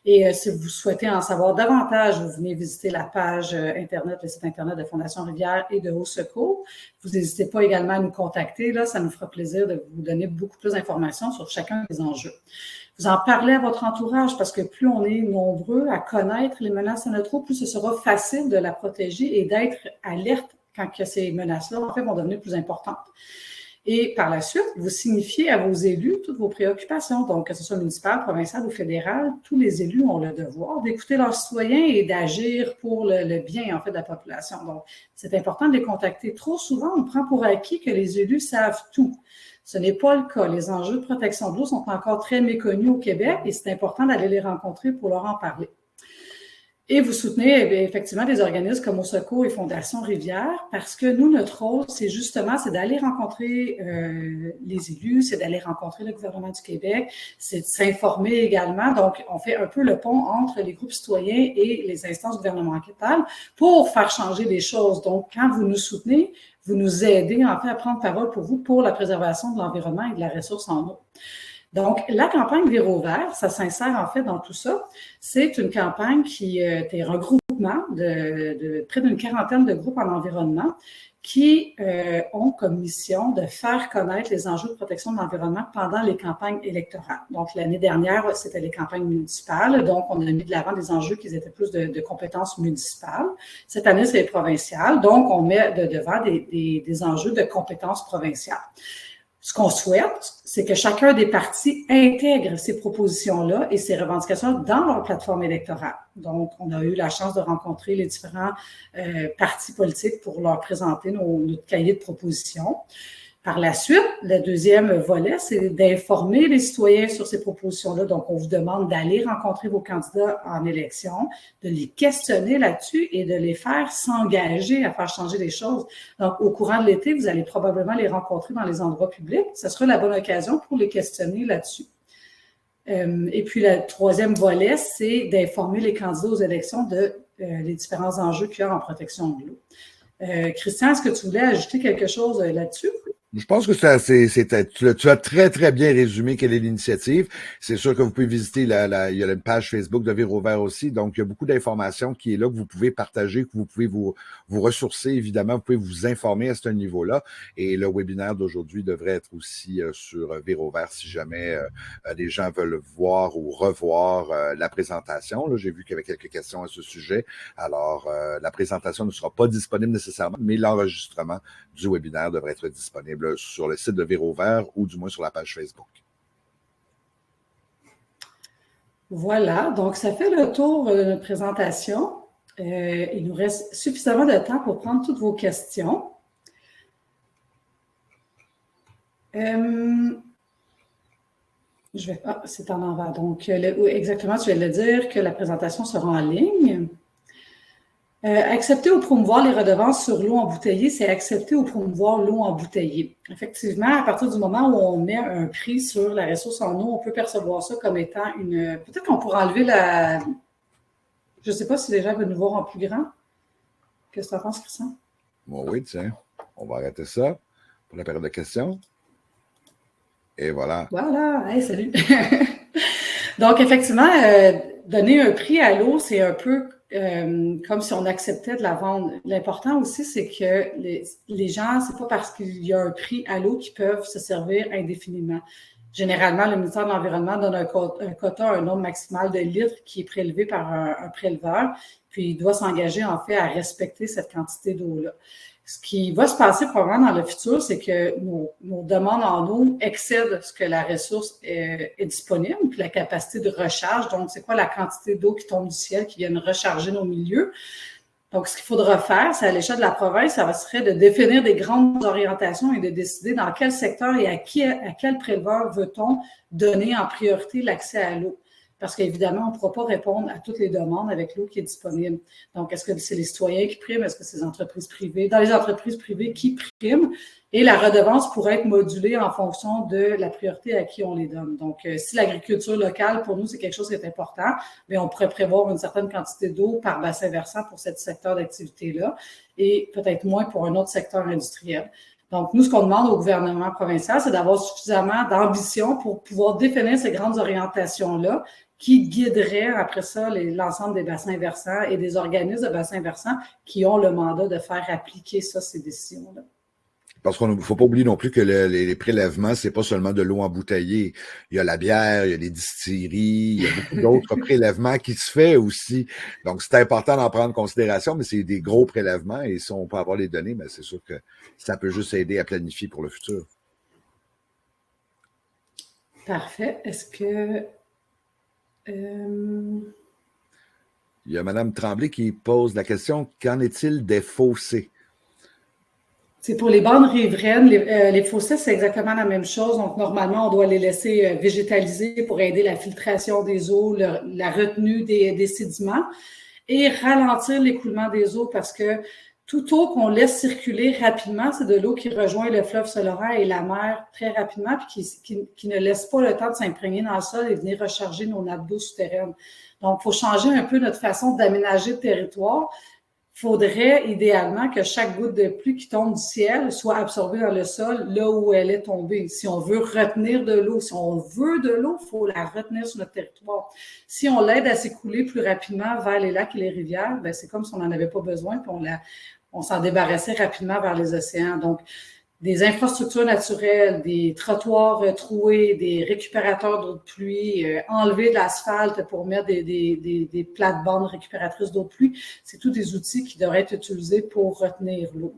Et si vous souhaitez en savoir davantage, vous venez visiter la page Internet, le site Internet de Fondation Rivière et de Haut Secours. Vous n'hésitez pas également à nous contacter. Là, ça nous fera plaisir de vous donner beaucoup plus d'informations sur chacun des enjeux. Vous en parlez à votre entourage parce que plus on est nombreux à connaître les menaces à notre eau, plus ce sera facile de la protéger et d'être alerte quand que ces menaces-là, en fait, vont devenir plus importantes. Et par la suite, vous signifiez à vos élus toutes vos préoccupations. Donc, que ce soit municipal, provincial ou fédéral, tous les élus ont le devoir d'écouter leurs citoyens et d'agir pour le bien, en fait, de la population. Donc, c'est important de les contacter. Trop souvent, on prend pour acquis que les élus savent tout. Ce n'est pas le cas. Les enjeux de protection de l'eau sont encore très méconnus au Québec et c'est important d'aller les rencontrer pour leur en parler. Et vous soutenez effectivement des organismes comme Au Secours et Fondation Rivière parce que nous, notre rôle, c'est d'aller rencontrer les élus, c'est d'aller rencontrer le gouvernement du Québec, c'est de s'informer également. Donc, on fait un peu le pont entre les groupes citoyens et les instances gouvernementales pour faire changer les choses. Donc, quand vous nous soutenez, vous nous aidez en fait à prendre parole pour vous pour la préservation de l'environnement et de la ressource en eau. Donc, la campagne Véro Vert, ça s'insère en fait dans tout ça. C'est une campagne qui est un regroupement de près d'une quarantaine de groupes en environnement qui ont comme mission de faire connaître les enjeux de protection de l'environnement pendant les campagnes électorales. Donc, l'année dernière, c'était les campagnes municipales. Donc, on a mis de l'avant des enjeux qui étaient plus de compétences municipales. Cette année, c'est les provinciales. Donc, on met de devant des enjeux de compétences provinciales. Ce qu'on souhaite, c'est que chacun des partis intègre ces propositions-là et ces revendications dans leur plateforme électorale. Donc, on a eu la chance de rencontrer les différents partis politiques pour leur présenter notre cahier de propositions. Par la suite, le deuxième volet, c'est d'informer les citoyens sur ces propositions-là. Donc, on vous demande d'aller rencontrer vos candidats en élection, de les questionner là-dessus et de les faire s'engager à faire changer les choses. Donc, au courant de l'été, vous allez probablement les rencontrer dans les endroits publics. Ce sera la bonne occasion pour les questionner là-dessus. Et puis, le troisième volet, c'est d'informer les candidats aux élections de les différents enjeux qu'il y a en protection de l'eau. Christian, est-ce que tu voulais ajouter quelque chose là-dessus? Je pense que tu as très, très bien résumé quelle est l'initiative. C'est sûr que vous pouvez visiter il y a une page Facebook de Véro Vert aussi. Donc, il y a beaucoup d'informations qui est là que vous pouvez partager, que vous pouvez vous ressourcer. Évidemment, vous pouvez vous informer à ce niveau-là. Et le webinaire d'aujourd'hui devrait être aussi sur Véro Vert si jamais les gens veulent voir ou revoir la présentation. Là, j'ai vu qu'il y avait quelques questions à ce sujet. Alors, la présentation ne sera pas disponible nécessairement, mais l'enregistrement du webinaire devrait être disponible sur le site de Véro Vert ou du moins sur la page Facebook. Voilà, donc ça fait le tour de notre présentation. Il nous reste suffisamment de temps pour prendre toutes vos questions. C'est en envers. Donc, exactement, tu viens de le dire que la présentation sera en ligne. Accepter ou promouvoir les redevances sur l'eau embouteillée, c'est accepter ou promouvoir l'eau embouteillée. Effectivement, à partir du moment où on met un prix sur la ressource en eau, on peut percevoir ça comme étant une... Peut-être qu'on pourra enlever la... Je ne sais pas si les gens veulent nous voir en plus grand. Qu'est-ce que tu en penses, Christian? Bon, oui, tiens. On va arrêter ça pour la période de questions. Et voilà. Voilà. Hey, salut! Donc, effectivement, donner un prix à l'eau, c'est un peu... comme si on acceptait de la vendre. L'important aussi, c'est que les gens, c'est pas parce qu'il y a un prix à l'eau qu'ils peuvent se servir indéfiniment. Généralement, le ministère de l'Environnement donne un quota, un nombre maximal de litres qui est prélevé par un préleveur, puis il doit s'engager en fait à respecter cette quantité d'eau-là. Ce qui va se passer probablement dans le futur, c'est que nos demandes en eau excèdent ce que la ressource est disponible, puis la capacité de recharge. Donc, c'est quoi la quantité d'eau qui tombe du ciel, qui vient recharger nos milieux? Donc, ce qu'il faudra faire, c'est à l'échelle de la province, ça serait de définir des grandes orientations et de décider dans quel secteur et à quel préleveur veut-on donner en priorité l'accès à l'eau. Parce qu'évidemment, on ne pourra pas répondre à toutes les demandes avec l'eau qui est disponible. Donc, est-ce que c'est les citoyens qui priment? Est-ce que c'est les entreprises privées? Dans les entreprises privées, qui priment? Et la redevance pourrait être modulée en fonction de la priorité à qui on les donne. Donc, si l'agriculture locale, pour nous, c'est quelque chose qui est important, bien, on pourrait prévoir une certaine quantité d'eau par bassin versant pour ce secteur d'activité-là et peut-être moins pour un autre secteur industriel. Donc, nous, ce qu'on demande au gouvernement provincial, c'est d'avoir suffisamment d'ambition pour pouvoir définir ces grandes orientations-là qui guideraient après ça l'ensemble des bassins versants et des organismes de bassins versants qui ont le mandat de faire appliquer ça, ces décisions-là. Parce qu'il ne faut pas oublier non plus que les prélèvements, c'est pas seulement de l'eau embouteillée. Il y a la bière, il y a les distilleries, il y a beaucoup d'autres prélèvements qui se font aussi. Donc, c'est important d'en prendre en considération, mais c'est des gros prélèvements et si on peut avoir les données, mais c'est sûr que ça peut juste aider à planifier pour le futur. Parfait. Est-ce que... Il y a Mme Tremblay qui pose la question, qu'en est-il des fossés? C'est pour les bandes riveraines, les fossés, c'est exactement la même chose. Donc, normalement, on doit les laisser végétaliser pour aider la filtration des eaux, la retenue des sédiments et ralentir l'écoulement des eaux parce que toute eau qu'on laisse circuler rapidement, c'est de l'eau qui rejoint le fleuve Saint-Laurent et la mer très rapidement puis qui ne laisse pas le temps de s'imprégner dans le sol et venir recharger nos nappes d'eau souterraines. Donc, il faut changer un peu notre façon d'aménager le territoire. Il faudrait idéalement que chaque goutte de pluie qui tombe du ciel soit absorbée dans le sol là où elle est tombée. Si on veut retenir de l'eau, si on veut de l'eau, il faut la retenir sur notre territoire. Si on l'aide à s'écouler plus rapidement vers les lacs et les rivières, ben c'est comme si on n'en avait pas besoin, puis on s'en débarrassait rapidement vers les océans. Donc, des infrastructures naturelles, des trottoirs troués, des récupérateurs d'eau de pluie, enlever de l'asphalte pour mettre des plates-bandes récupératrices d'eau de pluie, c'est tous des outils qui devraient être utilisés pour retenir l'eau.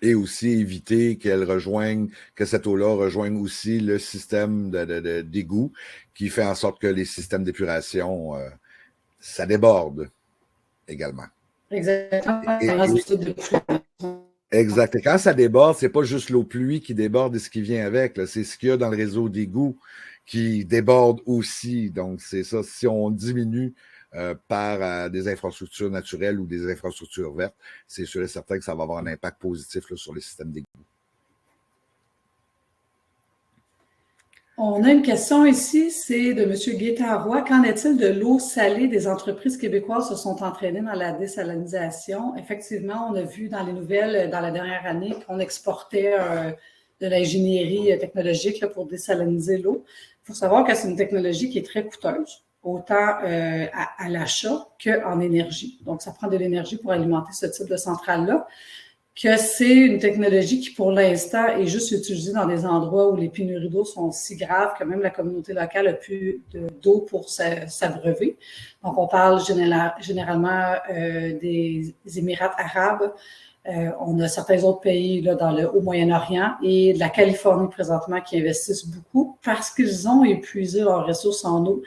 Et aussi éviter que cette eau-là rejoigne aussi le système d'égout qui fait en sorte que les systèmes d'épuration, ça déborde également. Exactement. Exact. Et quand ça déborde, c'est pas juste l'eau pluie qui déborde et ce qui vient avec, c'est ce qu'il y a dans le réseau d'égouts qui déborde aussi. Donc, c'est ça. Si on diminue par des infrastructures naturelles ou des infrastructures vertes, c'est sûr et certain que ça va avoir un impact positif là, sur le système d'égouts. On a une question ici, c'est de M. Gaétan Roy. Qu'en est-il de l'eau salée? Des entreprises québécoises se sont entraînées dans la désalinisation. Effectivement, on a vu dans les nouvelles dans la dernière année qu'on exportait de l'ingénierie technologique là, pour désaliniser l'eau. Il faut savoir que c'est une technologie qui est très coûteuse, autant à l'achat qu'en énergie. Donc, ça prend de l'énergie pour alimenter ce type de centrale-là. Que c'est une technologie qui, pour l'instant, est juste utilisée dans des endroits où les pénuries d'eau sont si graves que même la communauté locale n'a plus d'eau pour s'abreuver. Donc, on parle généralement des Émirats arabes. On a certains autres pays là, dans le Haut-Moyen-Orient et de la Californie présentement qui investissent beaucoup parce qu'ils ont épuisé leurs ressources en eau.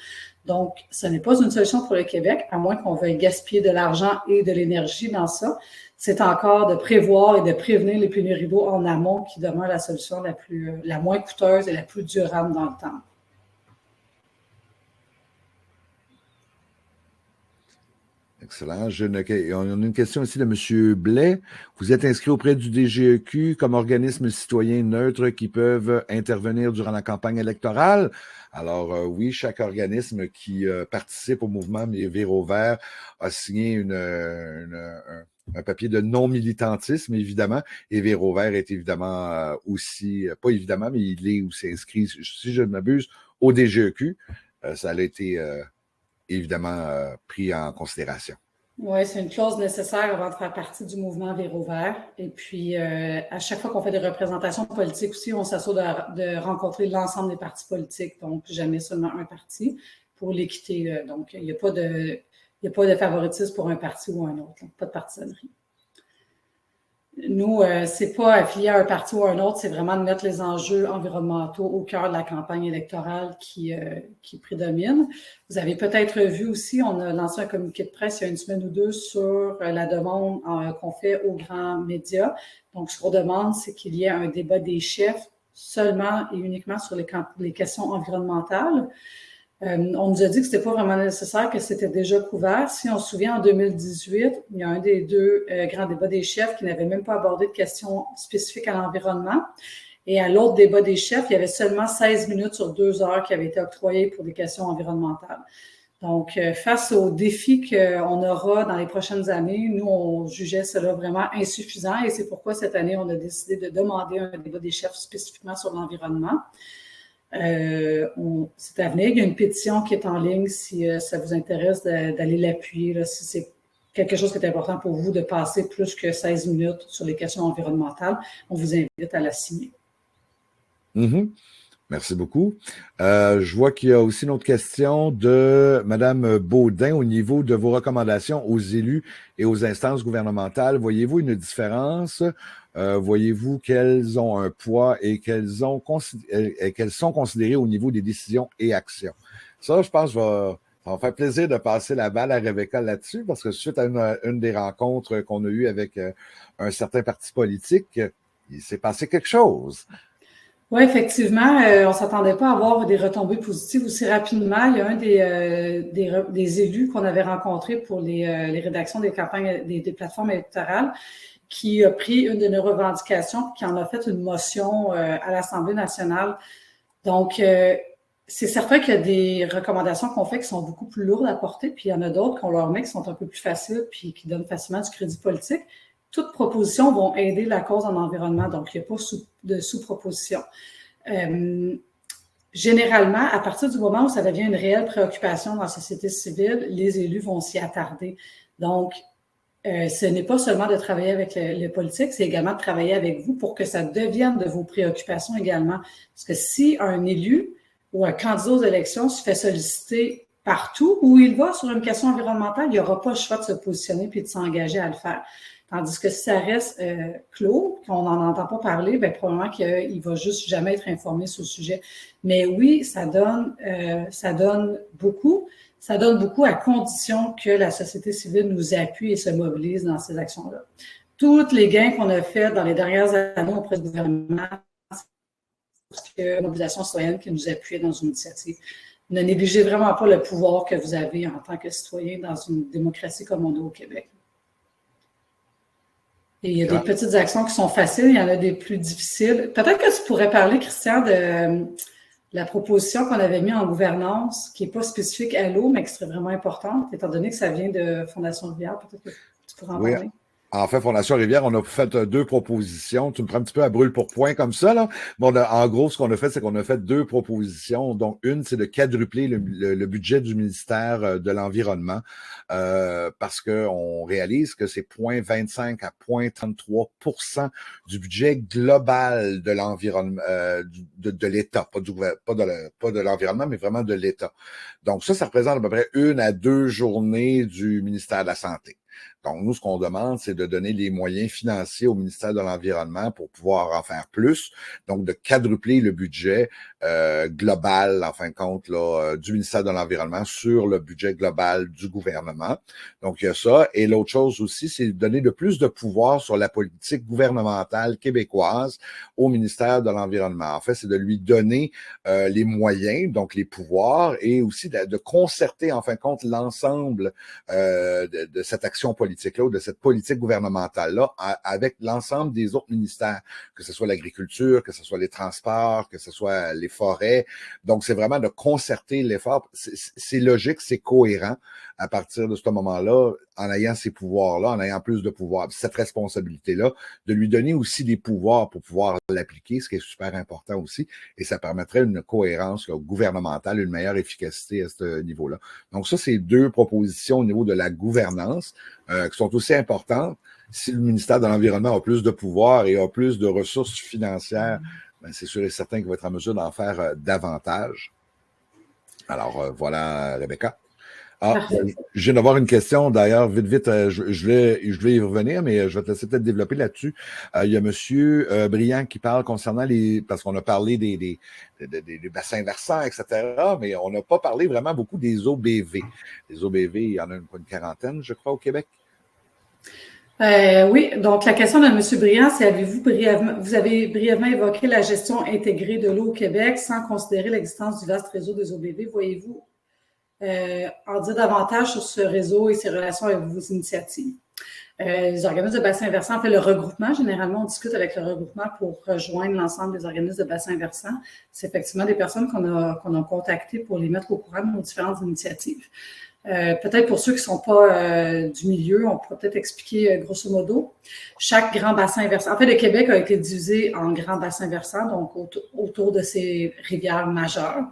Donc, ce n'est pas une solution pour le Québec, à moins qu'on veuille gaspiller de l'argent et de l'énergie dans ça. C'est encore de prévoir et de prévenir les pénuries d'eau en amont qui demeure la solution la moins coûteuse et la plus durable dans le temps. Excellent. On a une question ici de M. Blais. Vous êtes inscrit auprès du DGEQ comme organisme citoyen neutre qui peuvent intervenir durant la campagne électorale. Alors oui, chaque organisme qui participe au mouvement Véro Vert a signé un papier de non-militantisme, évidemment, et Véro Vert est évidemment aussi, pas évidemment, mais il est aussi inscrit, si je ne m'abuse, au DGEQ. Ça a été évidemment pris en considération. Oui, c'est une clause nécessaire avant de faire partie du mouvement Véro Vert. Et puis, à chaque fois qu'on fait des représentations politiques aussi, on s'assure de rencontrer l'ensemble des partis politiques, donc jamais seulement un parti, pour l'équité. Donc, il n'y a pas de favoritisme pour un parti ou un autre, pas de partisanerie. Nous, c'est pas affilié à un parti ou à un autre, c'est vraiment de mettre les enjeux environnementaux au cœur de la campagne électorale qui prédomine. Vous avez peut-être vu aussi, on a lancé un communiqué de presse il y a une semaine ou deux sur la demande qu'on fait aux grands médias. Donc, ce qu'on demande, c'est qu'il y ait un débat des chefs seulement et uniquement sur les questions environnementales. On nous a dit que c'était pas vraiment nécessaire, que c'était déjà couvert. Si on se souvient, en 2018, il y a un des deux grands débats des chefs qui n'avait même pas abordé de questions spécifiques à l'environnement. Et à l'autre débat des chefs, il y avait seulement 16 minutes sur 2 heures qui avaient été octroyées pour des questions environnementales. Donc, face aux défis qu'on aura dans les prochaines années, nous, on jugeait cela vraiment insuffisant et c'est pourquoi cette année, on a décidé de demander un débat des chefs spécifiquement sur l'environnement. C'est à venir. Il y a une pétition qui est en ligne si ça vous intéresse d'aller l'appuyer, si c'est quelque chose qui est important pour vous de passer plus que 16 minutes sur les questions environnementales. On vous invite à la signer. Mm-hmm. Merci beaucoup. Je vois qu'il y a aussi une autre question de Mme Baudin au niveau de vos recommandations aux élus et aux instances gouvernementales. Voyez-vous une différence? Voyez-vous qu'elles ont un poids et qu'elles sont considérées au niveau des décisions et actions? Ça, je pense, ça va faire plaisir de passer la balle à Rebecca là-dessus parce que suite à une des rencontres qu'on a eues avec un certain parti politique, il s'est passé quelque chose. Oui, effectivement, on ne s'attendait pas à avoir des retombées positives aussi rapidement. Il y a un des élus qu'on avait rencontré pour les rédactions des campagnes des plateformes électorales qui a pris une de nos revendications, qui en a fait une motion à l'Assemblée nationale. Donc, c'est certain qu'il y a des recommandations qu'on fait qui sont beaucoup plus lourdes à porter, puis il y en a d'autres qu'on leur met qui sont un peu plus faciles puis qui donnent facilement du crédit politique. Toutes propositions vont aider la cause en environnement, donc il n'y a pas de sous-proposition. Généralement, à partir du moment où ça devient une réelle préoccupation dans la société civile, les élus vont s'y attarder. Donc, ce n'est pas seulement de travailler avec les politiques, c'est également de travailler avec vous pour que ça devienne de vos préoccupations également. Parce que si un élu ou un candidat aux élections se fait solliciter partout où il va sur une question environnementale, il n'y aura pas le choix de se positionner puis de s'engager à le faire. Tandis que si ça reste clos, qu'on n'en entend pas parler, bien, probablement qu'il ne va juste jamais être informé sur le sujet. Mais oui, ça donne beaucoup. Ça donne beaucoup à condition que la société civile nous appuie et se mobilise dans ces actions-là. Tous les gains qu'on a faits dans les dernières années auprès du gouvernement, c'est la mobilisation citoyenne qui nous appuie dans une initiative. Ne négligez vraiment pas le pouvoir que vous avez en tant que citoyen dans une démocratie comme on a au Québec. Et il y a des petites actions qui sont faciles, il y en a des plus difficiles. Peut-être que tu pourrais parler, Christian, de la proposition qu'on avait mise en gouvernance, qui n'est pas spécifique à l'eau, mais qui serait vraiment importante, étant donné que ça vient de Fondation Rivière. Peut-être que tu pourrais en parler. En fait, Fondation Rivière, on a fait 2 propositions. Tu me prends un petit peu à brûle pour point comme ça, là. Bon, en gros, ce qu'on a fait, c'est qu'on a fait 2 propositions. Donc, une, c'est de quadrupler le budget du ministère de l'Environnement parce qu'on réalise que c'est 0,25 à 0,33% du budget global de l'environnement, de l'État, pas de l'environnement, mais vraiment de l'État. Donc, ça représente à peu près 1 à 2 journées du ministère de la Santé. Donc, nous, ce qu'on demande, c'est de donner les moyens financiers au ministère de l'Environnement pour pouvoir en faire plus. Donc, de quadrupler le budget global, en fin de compte, là, du ministère de l'Environnement sur le budget global du gouvernement. Donc, il y a ça. Et l'autre chose aussi, c'est de donner de plus de pouvoir sur la politique gouvernementale québécoise au ministère de l'Environnement. En fait, c'est de lui donner les moyens, donc les pouvoirs, et aussi de concerter, en fin de compte, l'ensemble de cette action politique-là ou de cette politique gouvernementale-là avec l'ensemble des autres ministères, que ce soit l'agriculture, que ce soit les transports, que ce soit les forêts. Donc, c'est vraiment de concerter l'effort. C'est logique, c'est cohérent à partir de ce moment-là, en ayant ces pouvoirs-là, en ayant plus de pouvoirs, cette responsabilité-là, de lui donner aussi des pouvoirs pour pouvoir l'appliquer, ce qui est super important aussi, et ça permettrait une cohérence là, gouvernementale, une meilleure efficacité à ce niveau-là. Donc ça, c'est 2 propositions au niveau de la gouvernance qui sont aussi importantes. Si le ministère de l'Environnement a plus de pouvoir et a plus de ressources financières, ben, c'est sûr et certain qu'il va être en mesure d'en faire davantage. Alors, voilà, Rebecca. Je viens d'avoir une question, d'ailleurs, vite, je vais y revenir, mais je vais te laisser peut-être développer là-dessus. Il y a M. Briand qui parle concernant parce qu'on a parlé des bassins versants, etc., mais on n'a pas parlé vraiment beaucoup des OBV. Les OBV, il y en a une quarantaine, je crois, au Québec. Oui, donc la question de M. Briand, c'est vous avez brièvement évoqué la gestion intégrée de l'eau au Québec sans considérer l'existence du vaste réseau des OBV. Voyez-vous en dire davantage sur ce réseau et ses relations avec vos initiatives? Les organismes de bassins versants, en fait, le regroupement, généralement, on discute avec le regroupement pour rejoindre l'ensemble des organismes de bassins versants. C'est effectivement des personnes qu'on a contactées pour les mettre au courant de nos différentes initiatives. Peut-être pour ceux qui ne sont pas du milieu, on pourrait peut-être expliquer grosso modo. Chaque grand bassin versant, en fait, le Québec a été divisé en grands bassins versants, donc autour de ces rivières majeures.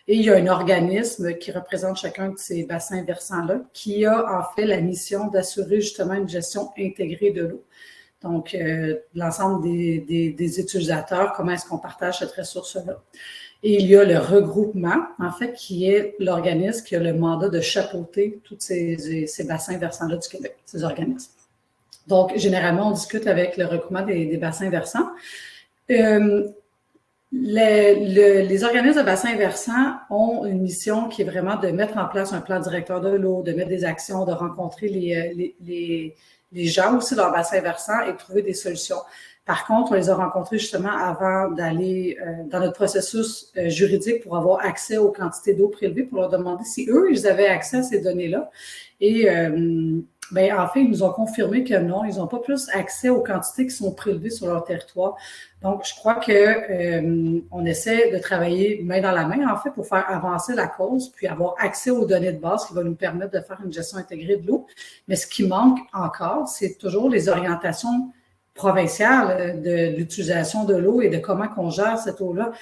Et il y a un organisme qui représente chacun de ces bassins versants-là, qui a en fait la mission d'assurer justement une gestion intégrée de l'eau. Donc, l'ensemble des utilisateurs, comment est-ce qu'on partage cette ressource-là. Et il y a le regroupement, en fait, qui est l'organisme qui a le mandat de chapeauter tous ces bassins versants-là du Québec, ces organismes. Donc, généralement, on discute avec le regroupement des bassins versants. Les organismes de bassins versants ont une mission qui est vraiment de mettre en place un plan directeur de l'eau, de mettre des actions, de rencontrer les gens aussi dans le bassin versant et de trouver des solutions. Par contre, on les a rencontrés justement avant d'aller dans notre processus juridique pour avoir accès aux quantités d'eau prélevées, pour leur demander si eux, ils avaient accès à ces données-là. Et en fait, ils nous ont confirmé que non, ils n'ont pas plus accès aux quantités qui sont prélevées sur leur territoire. Donc, je crois qu'on essaie de travailler main dans la main, en fait, pour faire avancer la cause, puis avoir accès aux données de base qui va nous permettre de faire une gestion intégrée de l'eau. Mais ce qui manque encore, c'est toujours les orientations provinciales de l'utilisation de l'eau et de comment on gère cette eau-là.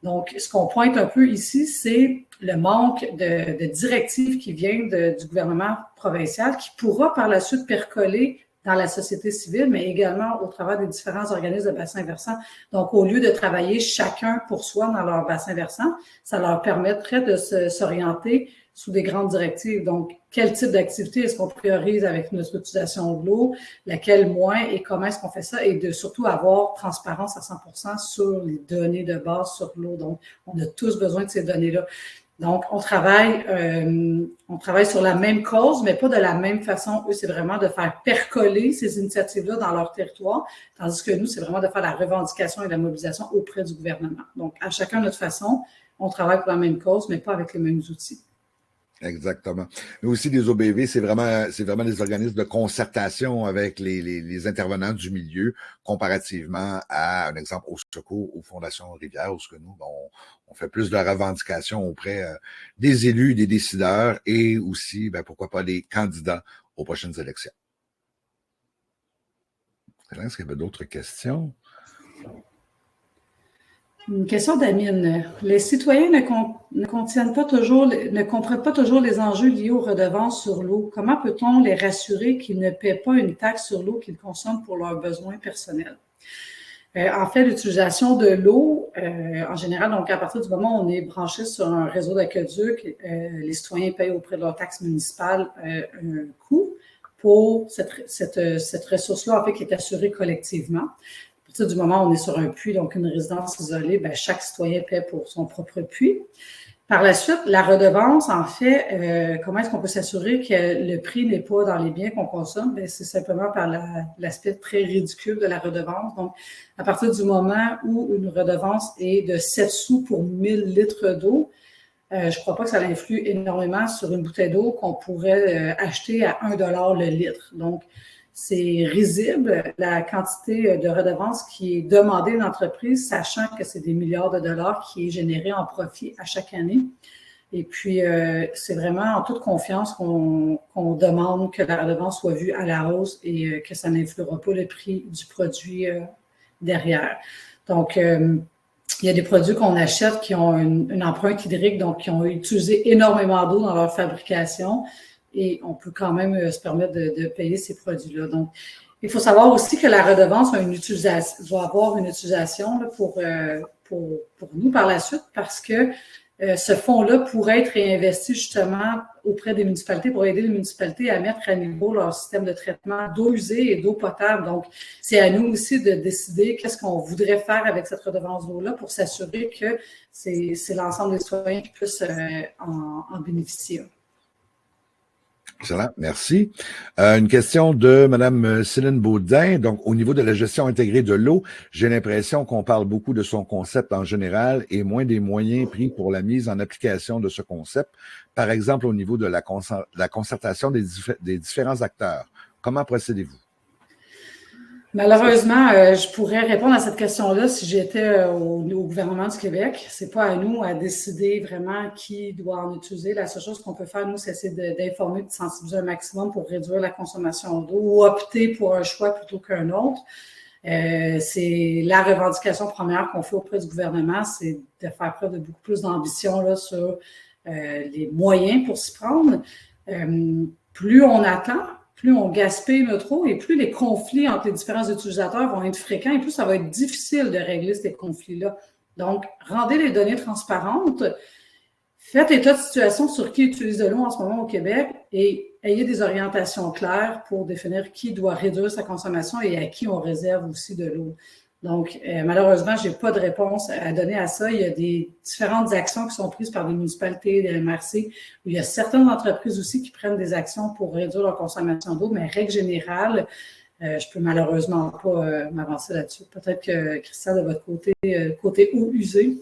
Donc, ce qu'on pointe un peu ici, c'est le manque de directives qui viennent du gouvernement provincial qui pourra par la suite percoler dans la société civile, mais également au travers des différents organismes de bassin versant. Donc, au lieu de travailler chacun pour soi dans leur bassin versant, ça leur permettrait de s'orienter sous des grandes directives. Donc, quel type d'activité est-ce qu'on priorise avec notre utilisation de l'eau, laquelle moins et comment est-ce qu'on fait ça et de surtout avoir transparence à 100% sur les données de base sur l'eau. Donc, on a tous besoin de ces données-là. Donc, on travaille sur la même cause, mais pas de la même façon. Eux, c'est vraiment de faire percoler ces initiatives-là dans leur territoire, tandis que nous, c'est vraiment de faire la revendication et la mobilisation auprès du gouvernement. Donc, à chacun notre façon, on travaille pour la même cause, mais pas avec les mêmes outils. Exactement. Mais aussi, les OBV, c'est vraiment des organismes de concertation avec les intervenants du milieu, comparativement à, un exemple, au Secours, aux Fondations Rivière, où ce que nous, on fait plus de revendications auprès des élus, des décideurs et aussi, pourquoi pas, des candidats aux prochaines élections. Est-ce qu'il y avait d'autres questions? Une question d'Amine. Les citoyens ne comprennent pas toujours les enjeux liés aux redevances sur l'eau. Comment peut-on les rassurer qu'ils ne paient pas une taxe sur l'eau qu'ils consomment pour leurs besoins personnels? En fait, l'utilisation de l'eau, en général, donc à partir du moment où on est branché sur un réseau d'aqueduc, les citoyens payent auprès de leur taxe municipale un coût pour cette ressource-là, en fait, qui est assurée collectivement. À partir du moment où on est sur un puits, donc une résidence isolée, chaque citoyen paie pour son propre puits. Par la suite, la redevance, en fait, comment est-ce qu'on peut s'assurer que le prix n'est pas dans les biens qu'on consomme? C'est simplement par l'aspect très ridicule de la redevance. Donc, à partir du moment où une redevance est de 7 sous pour 1000 litres d'eau, je ne crois pas que ça influe énormément sur une bouteille d'eau qu'on pourrait acheter à 1 $ le litre. Donc, c'est risible la quantité de redevance qui est demandée à l'entreprise, sachant que c'est des milliards de dollars qui est généré en profit à chaque année. Et puis, c'est vraiment en toute confiance qu'on demande que la redevance soit vue à la hausse et que ça n'influera pas le prix du produit derrière. Donc, il y a des produits qu'on achète qui ont une empreinte hydrique, donc qui ont utilisé énormément d'eau dans leur fabrication. Et on peut quand même se permettre de payer ces produits-là. Donc, il faut savoir aussi que la redevance doit avoir une utilisation là, pour nous par la suite parce que ce fonds-là pourrait être réinvesti justement auprès des municipalités pour aider les municipalités à mettre à niveau leur système de traitement d'eau usée et d'eau potable. Donc, c'est à nous aussi de décider qu'est-ce qu'on voudrait faire avec cette redevance d'eau-là pour s'assurer que c'est l'ensemble des citoyens qui puissent en bénéficier. Excellent, merci. Une question de Mme Céline Baudin. Donc, au niveau de la gestion intégrée de l'eau, j'ai l'impression qu'on parle beaucoup de son concept en général et moins des moyens pris pour la mise en application de ce concept. Par exemple, au niveau de la concertation des différents acteurs. Comment procédez-vous? Malheureusement, je pourrais répondre à cette question-là si j'étais au gouvernement du Québec. C'est pas à nous à décider vraiment qui doit en utiliser. La seule chose qu'on peut faire, nous, c'est d'informer, de sensibiliser un maximum pour réduire la consommation d'eau ou opter pour un choix plutôt qu'un autre. C'est la revendication première qu'on fait auprès du gouvernement, c'est de faire preuve de beaucoup plus d'ambition là, sur les moyens pour s'y prendre. Plus on attend, plus on gaspille notre eau et plus les conflits entre les différents utilisateurs vont être fréquents et plus ça va être difficile de régler ces conflits-là. Donc, rendez les données transparentes, faites état de situation sur qui utilise de l'eau en ce moment au Québec et ayez des orientations claires pour définir qui doit réduire sa consommation et à qui on réserve aussi de l'eau. Donc, malheureusement, je n'ai pas de réponse à donner à ça. Il y a des différentes actions qui sont prises par des municipalités, des MRC, où il y a certaines entreprises aussi qui prennent des actions pour réduire leur consommation d'eau, mais règle générale, je peux malheureusement pas m'avancer là-dessus. Peut-être que, Christian, de votre côté, côté eau usée.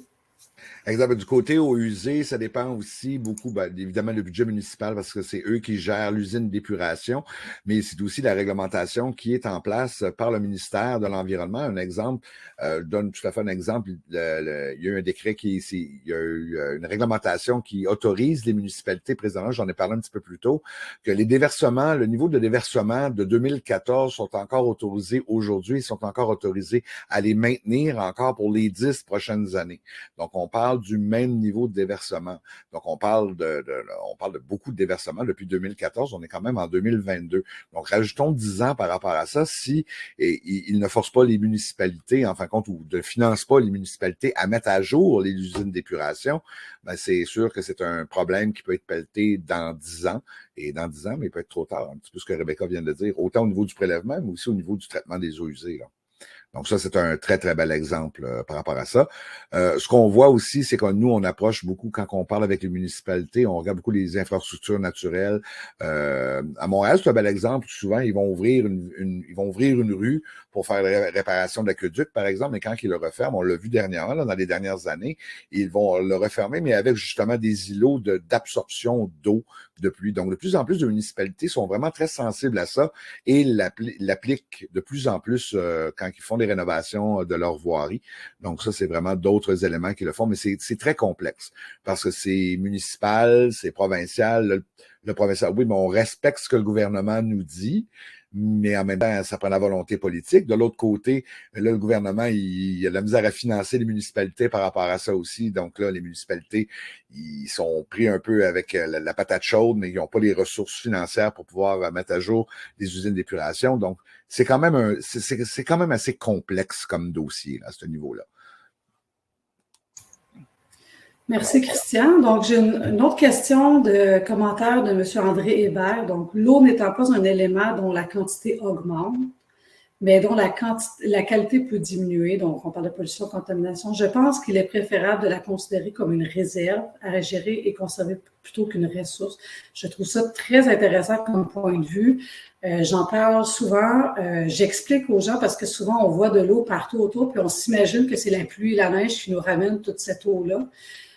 Exemple, du côté eau usée, ça dépend aussi beaucoup, évidemment, le budget municipal parce que c'est eux qui gèrent l'usine d'épuration, mais c'est aussi la réglementation qui est en place par le ministère de l'Environnement. Un exemple, donne tout à fait un exemple, il y a eu un décret il y a eu une réglementation qui autorise les municipalités présentement, j'en ai parlé un petit peu plus tôt, que les déversements, le niveau de déversement de 2014 sont encore autorisés aujourd'hui, ils sont encore autorisés à les maintenir encore pour les 10 prochaines années. Donc, on parle du même niveau de déversement. Donc, on parle de beaucoup de déversements depuis 2014. On est quand même en 2022. Donc, rajoutons 10 ans par rapport à ça. Si il ne force pas les municipalités, en fin de compte, ou ne finance pas les municipalités à mettre à jour les usines d'épuration, ben c'est sûr que c'est un problème qui peut être pelleté dans 10 ans. Et dans 10 ans, mais il peut être trop tard. Un petit peu ce que Rebecca vient de dire, autant au niveau du prélèvement, mais aussi au niveau du traitement des eaux usées, là. Donc ça, c'est un très, très bel exemple par rapport à ça. Ce qu'on voit aussi, c'est que nous, on approche beaucoup, quand on parle avec les municipalités, on regarde beaucoup les infrastructures naturelles. À Montréal, c'est un bel exemple. Souvent, ils vont ouvrir une rue pour faire la réparation de l'aqueduc, par exemple, mais quand ils le referment, on l'a vu dernièrement, là, dans les dernières années, ils vont le refermer, mais avec justement des îlots d'absorption d'eau de pluie. Donc, de plus en plus de municipalités sont vraiment très sensibles à ça et l'appliquent de plus en plus quand ils font des rénovations de leur voirie. Donc, ça, c'est vraiment d'autres éléments qui le font, mais c'est très complexe parce que c'est municipal, c'est provincial. Le provincial, oui, mais on respecte ce que le gouvernement nous dit, mais en même temps, ça prend la volonté politique. De l'autre côté, là, le gouvernement, il a de la misère à financer les municipalités par rapport à ça aussi. Donc là, les municipalités, ils sont pris un peu avec la patate chaude, mais ils n'ont pas les ressources financières pour pouvoir mettre à jour les usines d'épuration. Donc, c'est quand même c'est quand même assez complexe comme dossier là, à ce niveau-là. Merci, Christian. Donc, j'ai une autre question de commentaire de M. André Hébert. Donc, l'eau n'étant pas un élément dont la quantité augmente, mais dont la qualité peut diminuer, donc on parle de pollution, contamination, je pense qu'il est préférable de la considérer comme une réserve à gérer et conserver plutôt qu'une ressource. Je trouve ça très intéressant comme point de vue. J'en parle souvent, j'explique aux gens parce que souvent on voit de l'eau partout autour, puis on s'imagine que c'est la pluie et la neige qui nous ramènent toute cette eau-là.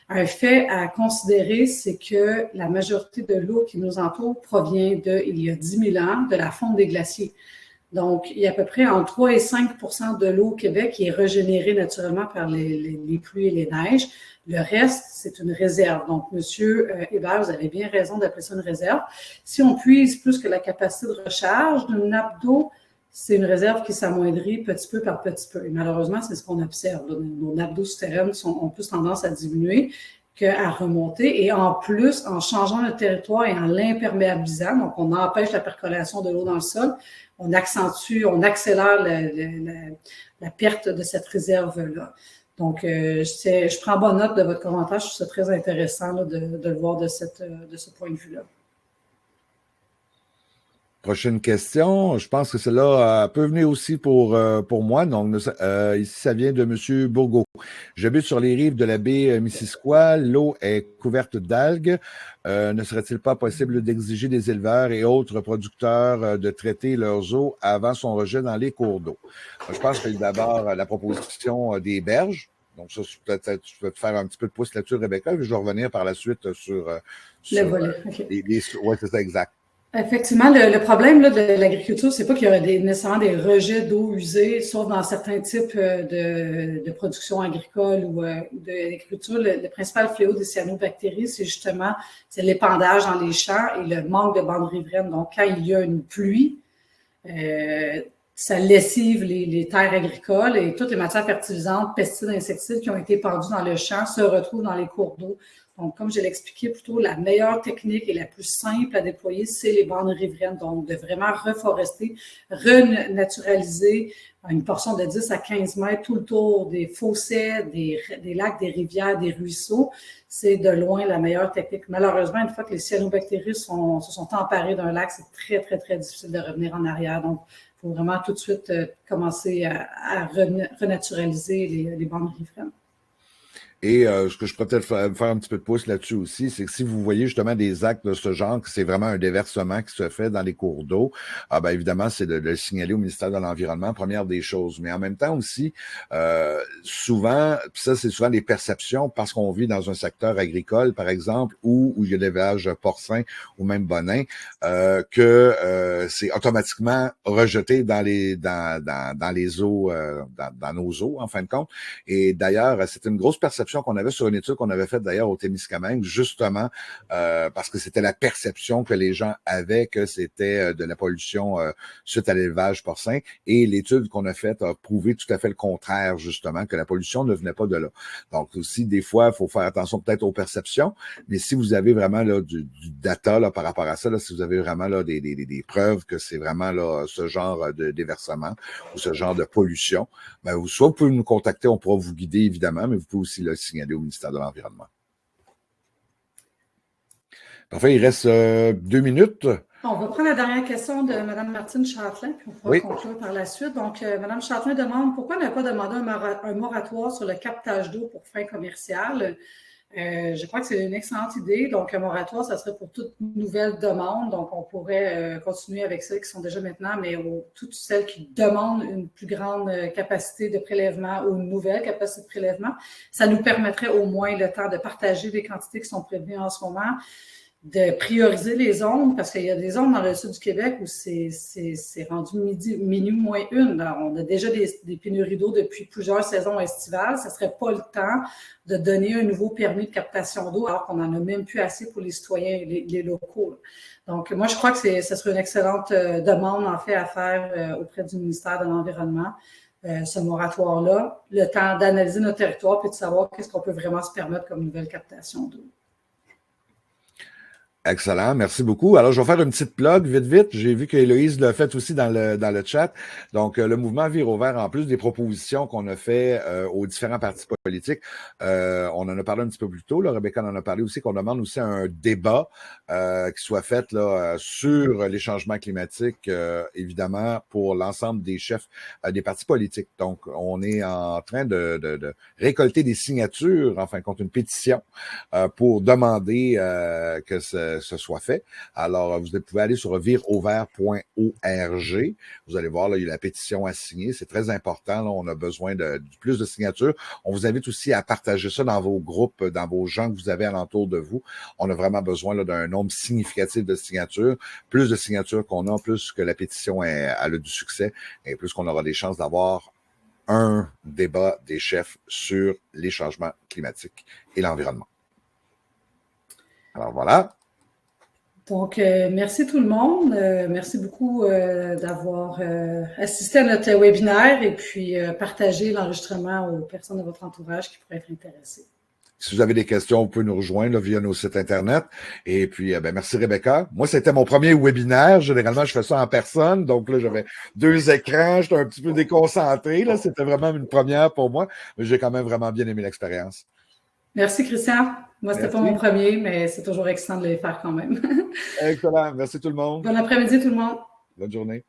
Un fait à considérer, c'est que la majorité de l'eau qui nous entoure provient il y a 10 000 ans, de la fonte des glaciers. Donc, il y a à peu près entre 3 et 5 de l'eau au Québec qui est régénérée naturellement par les pluies et les neiges. Le reste, c'est une réserve. Donc, M. Hébert, vous avez bien raison d'appeler ça une réserve. Si on puise plus que la capacité de recharge d'une nappe d'eau, c'est une réserve qui s'amoindrit petit peu par petit peu. Et malheureusement, c'est ce qu'on observe. Nos nappes d'eau souterraines ont plus tendance à diminuer qu'à remonter. Et en plus, en changeant le territoire et en l'imperméabilisant, donc on empêche la percolation de l'eau dans le sol, on accélère la perte de cette réserve-là. Donc, je prends bonne note de votre commentaire. Je trouve ça très intéressant là, de le voir de ce point de vue-là. Prochaine question. Je pense que celle-là peut venir aussi pour moi. Donc, ici, ça vient de M. Bourgault. J'habite sur les rives de la baie Missisquoi. L'eau est couverte d'algues. Ne serait-il pas possible d'exiger des éleveurs et autres producteurs de traiter leurs eaux avant son rejet dans les cours d'eau? Je pense que d'abord la proposition des berges. Donc, ça, peut-être tu peux te faire un petit peu de pouce là-dessus, Rebecca. Je vais revenir par la suite sur le volet. Okay. Oui, c'est ça, exact. Effectivement, le problème là, de l'agriculture, c'est pas qu'il y aurait nécessairement des rejets d'eau usée, sauf dans certains types de production agricole ou de l'agriculture. Le principal fléau des cyanobactéries, c'est justement l'épandage dans les champs et le manque de bandes riveraines. Donc, quand il y a une pluie, ça lessive les terres agricoles et toutes les matières fertilisantes, pesticides, insecticides qui ont été épandus dans le champ se retrouvent dans les cours d'eau. Donc, comme je l'ai expliqué plus tôt, la meilleure technique et la plus simple à déployer, c'est les bandes riveraines. Donc, de vraiment reforester, renaturaliser une portion de 10 à 15 mètres tout le tour des fossés, des lacs, des rivières, des ruisseaux. C'est de loin la meilleure technique. Malheureusement, une fois que les cyanobactéries se sont emparées d'un lac, c'est très, très, très difficile de revenir en arrière. Donc, il faut vraiment tout de suite commencer à renaturaliser les bandes riveraines. Et ce que je pourrais peut-être faire un petit peu de pouce là-dessus aussi, c'est que si vous voyez justement des actes de ce genre, que c'est vraiment un déversement qui se fait dans les cours d'eau, ben évidemment, c'est de le signaler au ministère de l'Environnement, première des choses. Mais en même temps aussi, souvent, puis ça, c'est souvent des perceptions parce qu'on vit dans un secteur agricole, par exemple, où il y a l'élevage porcin ou même bonin, que c'est automatiquement rejeté dans les eaux, dans nos eaux, en fin de compte. Et d'ailleurs, c'est une grosse perception perception qu'on avait sur une étude qu'on avait faite d'ailleurs au Témiscamingue, justement parce que c'était la perception que les gens avaient que c'était de la pollution suite à l'élevage porcin. Et l'étude qu'on a faite a prouvé tout à fait le contraire, justement, que la pollution ne venait pas de là. Donc aussi, des fois, il faut faire attention peut-être aux perceptions, mais si vous avez vraiment là, du data là, par rapport à ça, là, si vous avez vraiment là, des preuves que c'est vraiment là, ce genre de déversement ou ce genre de pollution, ben, soit vous pouvez nous contacter, on pourra vous guider évidemment, mais vous pouvez aussi le signaler au ministère de l'Environnement. Parfait, il reste 2 minutes. On va prendre la dernière question de Mme Martine Châtelain, puis on pourra conclure par la suite. Donc, Mme Châtelain demande pourquoi ne pas demander un moratoire sur le captage d'eau pour fin commerciale. Je crois que c'est une excellente idée. Donc, un moratoire, ça serait pour toute nouvelle demande. Donc, on pourrait continuer avec celles qui sont déjà maintenant, mais toutes celles qui demandent une plus grande capacité de prélèvement ou une nouvelle capacité de prélèvement. Ça nous permettrait au moins le temps de partager les quantités qui sont prévues en ce moment, de prioriser les zones, parce qu'il y a des zones dans le sud du Québec où c'est rendu minuit moins une. On a déjà des pénuries d'eau depuis plusieurs saisons estivales. Ça ne serait pas le temps de donner un nouveau permis de captation d'eau alors qu'on n'en a même plus assez pour les citoyens et les locaux. Donc, moi, je crois que ce serait une excellente demande, en fait, à faire auprès du ministère de l'Environnement, ce moratoire-là, le temps d'analyser notre territoire et de savoir qu'est-ce qu'on peut vraiment se permettre comme nouvelle captation d'eau. Excellent, merci beaucoup. Alors, je vais faire une petite plug vite. J'ai vu qu'Héloïse l'a fait aussi dans le chat. Donc, le mouvement Vire au vert, en plus des propositions qu'on a fait aux différents partis politiques, on en a parlé un petit peu plus tôt. Là, Rebecca en a parlé aussi, qu'on demande aussi un débat qui soit fait là, sur les changements climatiques, évidemment, pour l'ensemble des chefs des partis politiques. Donc, on est en train de récolter des signatures, enfin, contre une pétition pour demander que ce soit fait. Alors, vous pouvez aller sur vireauvert.org. Vous allez voir, là, il y a la pétition à signer. C'est très important. Là, on a besoin de plus de signatures. On vous invite aussi à partager ça dans vos groupes, dans vos gens que vous avez alentour de vous. On a vraiment besoin d'un nombre significatif de signatures. Plus de signatures qu'on a, plus que la pétition elle a du succès et plus qu'on aura des chances d'avoir un débat des chefs sur les changements climatiques et l'environnement. Alors voilà. Donc, merci tout le monde. Merci beaucoup d'avoir assisté à notre webinaire et puis partagé l'enregistrement aux personnes de votre entourage qui pourraient être intéressées. Si vous avez des questions, vous pouvez nous rejoindre là, via nos sites Internet. Et puis, merci Rebecca. Moi, c'était mon premier webinaire. Généralement, je fais ça en personne. Donc là, j'avais 2 écrans. J'étais un petit peu déconcentré. Là, c'était vraiment une première pour moi. Mais j'ai quand même vraiment bien aimé l'expérience. Merci, Christian. Moi, c'était pas mon premier, mais c'est toujours excitant de les faire quand même. Excellent. Merci tout le monde. Bon après-midi, tout le monde. Bonne journée.